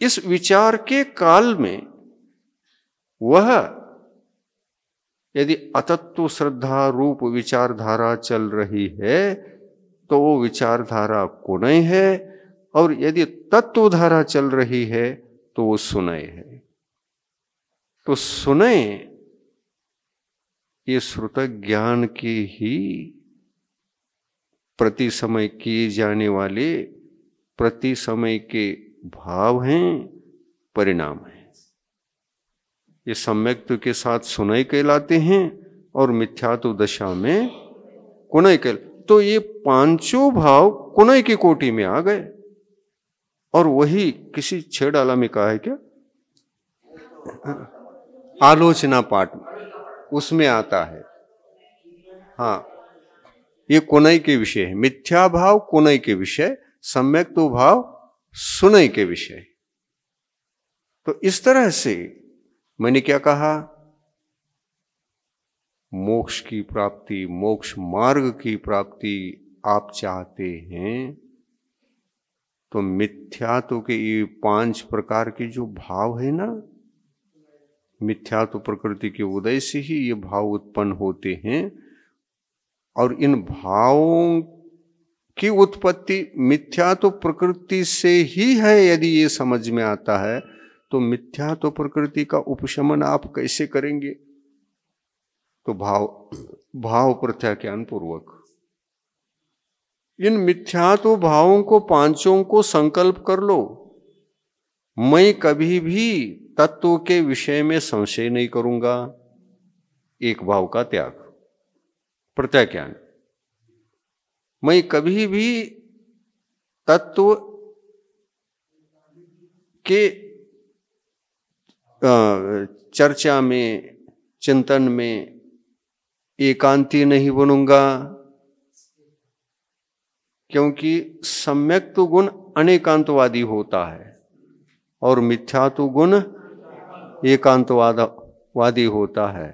इस विचार के काल में वह यदि अतत्व श्रद्धा रूप विचारधारा चल रही है तो वो विचारधारा कुनय है, और यदि तत्वधारा चल रही है तो वो सुनय है। तो सुनय ये श्रुत ज्ञान के ही प्रति समय किए जाने वाले प्रति समय के भाव हैं, परिणाम हैं। ये सम्यक्त्व के साथ सुनय कहलाते हैं और मिथ्यात्व दशा में कुनय तो ये 5 भाव कुनय की कोटि में आ गए। और वही किसी छेड़ाला में कहा है क्या, आलोचना पाठ उसमें आता है। ये कुनय के विषय है। मिथ्या भाव कुनय के विषय, सम्यक्त्व भाव सुनय के विषय। तो इस तरह से मैंने क्या कहा, मोक्ष की प्राप्ति, मोक्ष मार्ग की प्राप्ति आप चाहते हैं तो मिथ्यात्व के ये 5 प्रकार के जो भाव है ना, मिथ्यात्व प्रकृति के उदय से ही ये भाव उत्पन्न होते हैं। और इन भावों की उत्पत्ति मिथ्यात्व प्रकृति से ही है। यदि ये समझ में आता है तो मिथ्यात्व प्रकृति का उपशमन आप कैसे करेंगे? तो भाव प्रत्याख्यान पूर्वक इन मिथ्यात्व भावों को 5 को संकल्प कर लो। मैं कभी भी तत्व के विषय में संशय नहीं करूंगा। एक भाव का त्याग, प्रत्याख्यान। मैं कभी भी तत्व के चर्चा में, चिंतन में एकांती नहीं बनूंगा, क्योंकि सम्यक्त्व गुण अनेकांतवादी होता है और मिथ्यात्व गुण एकांतवादी होता है।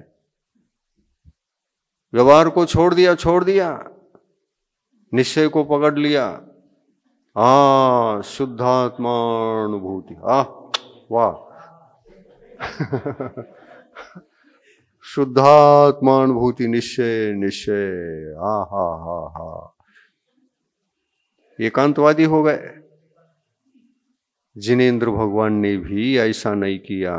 व्यवहार को छोड़ दिया, निश्चय को पकड़ लिया। शुद्धात्मानुभूति, वाह शुद्धात्मानुभूति, निश्चय, हा। एकांतवादी हो गए। जिनेंद्र भगवान ने भी ऐसा नहीं किया।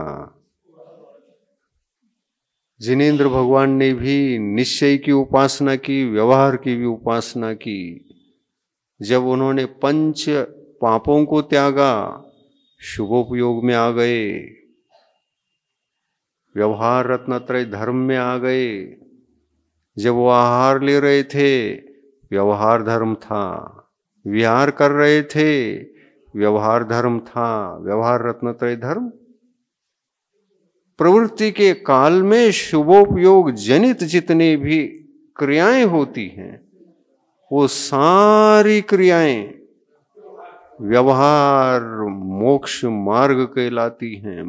जिनेंद्र भगवान ने भी निश्चय की उपासना की, व्यवहार की भी उपासना की। जब उन्होंने 5 पापों को त्यागा, शुभोपयोग में आ गए, व्यवहार रत्नत्रय धर्म में आ गए। जब वो आहार ले रहे थे, व्यवहार धर्म था। विहार कर रहे थे, व्यवहार धर्म था। व्यवहार रत्नत्रय धर्म। प्रवृत्ति के काल में शुभोपयोग जनित जितने भी क्रियाएं होती हैं, वो सारी क्रियाएं व्यवहार मोक्ष मार्ग कहलाती हैं।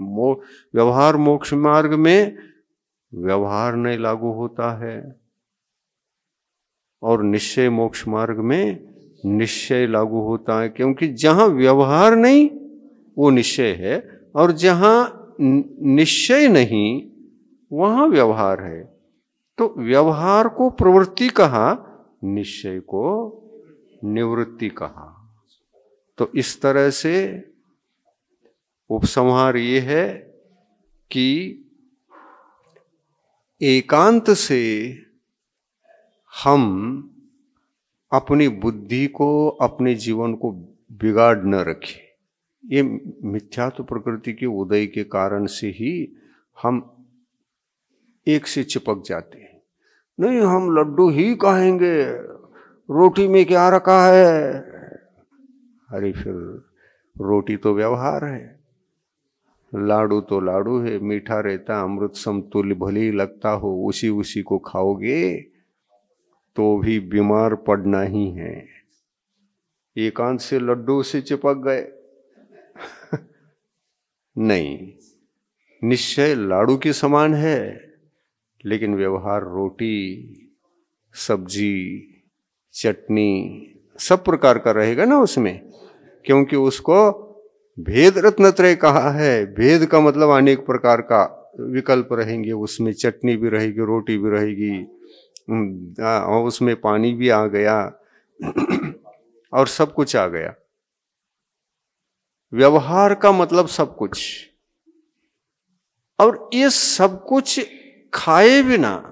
व्यवहार मोक्ष मार्ग में व्यवहार नहीं लागू होता है, और निश्चय मोक्ष मार्ग में निश्चय लागू होता है। क्योंकि जहां व्यवहार नहीं वो निश्चय है, और जहां निश्चय नहीं वहां व्यवहार है। तो व्यवहार को प्रवृत्ति कहा, निश्चय को निवृत्ति कहा। तो इस तरह से उपसंहार ये है कि एकांत से हम अपनी बुद्धि को, अपने जीवन को बिगाड़ न रखें। ये मिथ्यात्व प्रकृति के उदय के कारण से ही हम एक से चिपक जाते हैं। नहीं, हम लड्डू ही खाएंगे, रोटी में क्या रखा है। अरे फिर रोटी तो व्यवहार है, लाडू तो लाडू है, मीठा रहता अमृत समतुल्य भले ही लगता हो, उसी उसी को खाओगे तो भी बीमार पड़ना ही है। एकांत से लड्डू से चिपक गए नहीं, निश्चय लाडू के समान है, लेकिन व्यवहार रोटी, सब्जी, चटनी सब प्रकार का रहेगा ना उसमें, क्योंकि उसको भेद रत्नत्रय कहा है। भेद का मतलब अनेक प्रकार का विकल्प रहेंगे, उसमें चटनी भी रहेगी, रोटी भी रहेगी, और उसमें पानी भी आ गया और सब कुछ आ गया। व्यवहार का मतलब सब कुछ, और ये सब कुछ खाए बिना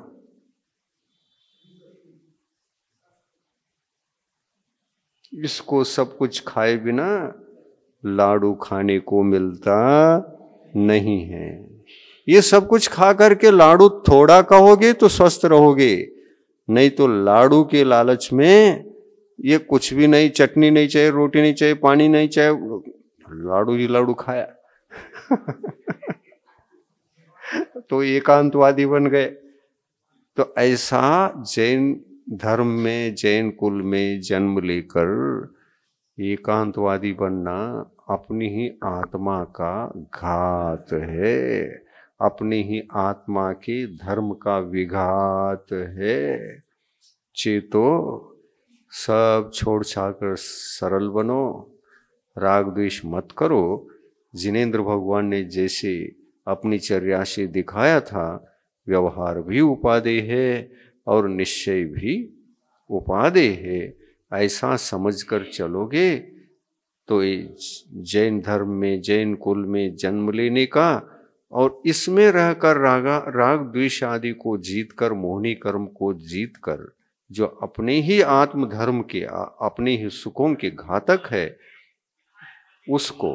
इसको सब कुछ खाए बिना लाडू खाने को मिलता नहीं है। ये सब कुछ खा करके लाडू थोड़ा खाओगे तो स्वस्थ रहोगे, नहीं तो लाडू के लालच में ये कुछ भी नहीं, चटनी नहीं चाहिए, रोटी नहीं चाहिए, पानी नहीं चाहिए, लाडू ही लाडू खाया तो एकांतवादी बन गए। तो ऐसा जैन धर्म में, जैन कुल में जन्म लेकर एकांतवादी बनना अपनी ही आत्मा का घात है, अपनी ही आत्मा के धर्म का विघात है। चेतो, सब छोड़ छाकर सरल बनो, राग द्वेष मत करो। जिनेंद्र भगवान ने जैसे अपनी चर्या से दिखाया था, व्यवहार भी उपादेय है और निश्चय भी उपादेय है। ऐसा समझकर चलोगे तो जैन धर्म में, जैन कुल में जन्म लेने का, और इसमें रहकर राग द्वेष आदि को जीतकर, मोहनी कर्म को जीतकर, जो अपने ही आत्म धर्म के, अपने ही सुखों के घातक है, उसको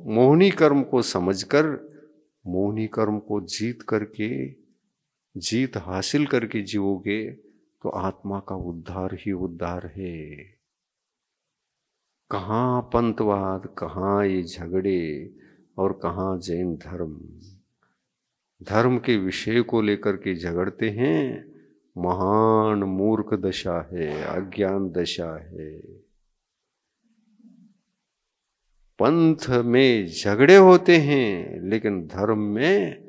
मोहनी कर्म को समझकर, मोहनी कर्म को जीत करके, जीत हासिल करके जीवोगे तो आत्मा का उद्धार ही उद्धार है। कहाँ पंथवाद, कहाँ ये झगड़े, और कहाँ जैन धर्म। धर्म के विषय को लेकर के झगड़ते हैं, महान मूर्ख दशा है, अज्ञान दशा है। पंथ में झगड़े होते हैं, लेकिन धर्म में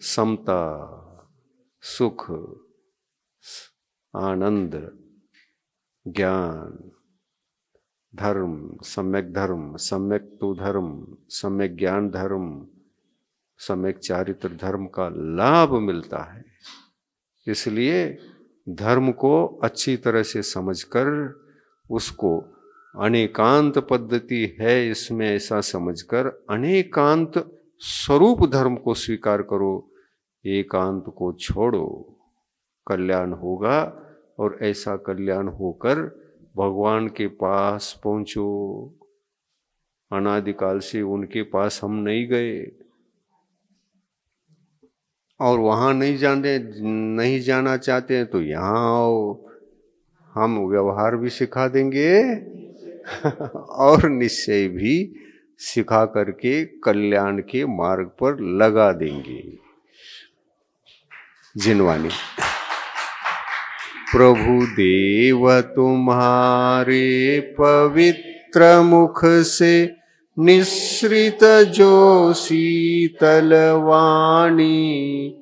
समता, सुख, आनंद, ज्ञान, धर्म, सम्यक धर्म, सम्यक तो धर्म, सम्यक ज्ञान धर्म, सम्यक चारित्र धर्म का लाभ मिलता है। इसलिए धर्म को अच्छी तरह से समझकर, उसको अनेकांत पद्धति है इसमें ऐसा समझकर अनेकांत स्वरूप धर्म को स्वीकार करो, एकांत को छोड़ो, कल्याण होगा। और ऐसा कल्याण होकर भगवान के पास पहुंचो। अनादिकाल से उनके पास हम नहीं गए, और वहां नहीं जाना चाहते हैं तो यहाँ आओ, हम व्यवहार भी सिखा देंगे और निश्चय भी सिखा करके कल्याण के मार्ग पर लगा देंगे। जिनवानी। प्रभु देव तुम्हारे पवित्र मुख से निसृत जो शीतल वाणी,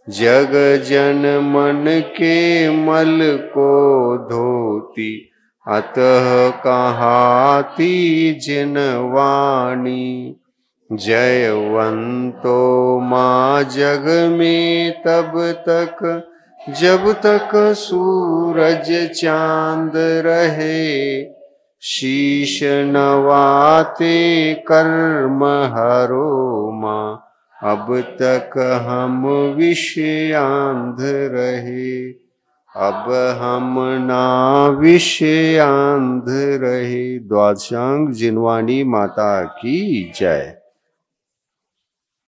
जग जन मन के मल को धोती, अतः कहाती जिन वाणी। जयवंतो माँ जग में तब तक जब तक सूरज चांद रहे, शीश नवाते कर्म हरो माँ, अब तक हम विषयांध रहे, अब हम ना विषयांध रहे। द्वादशांग जिनवाणी माता की जय।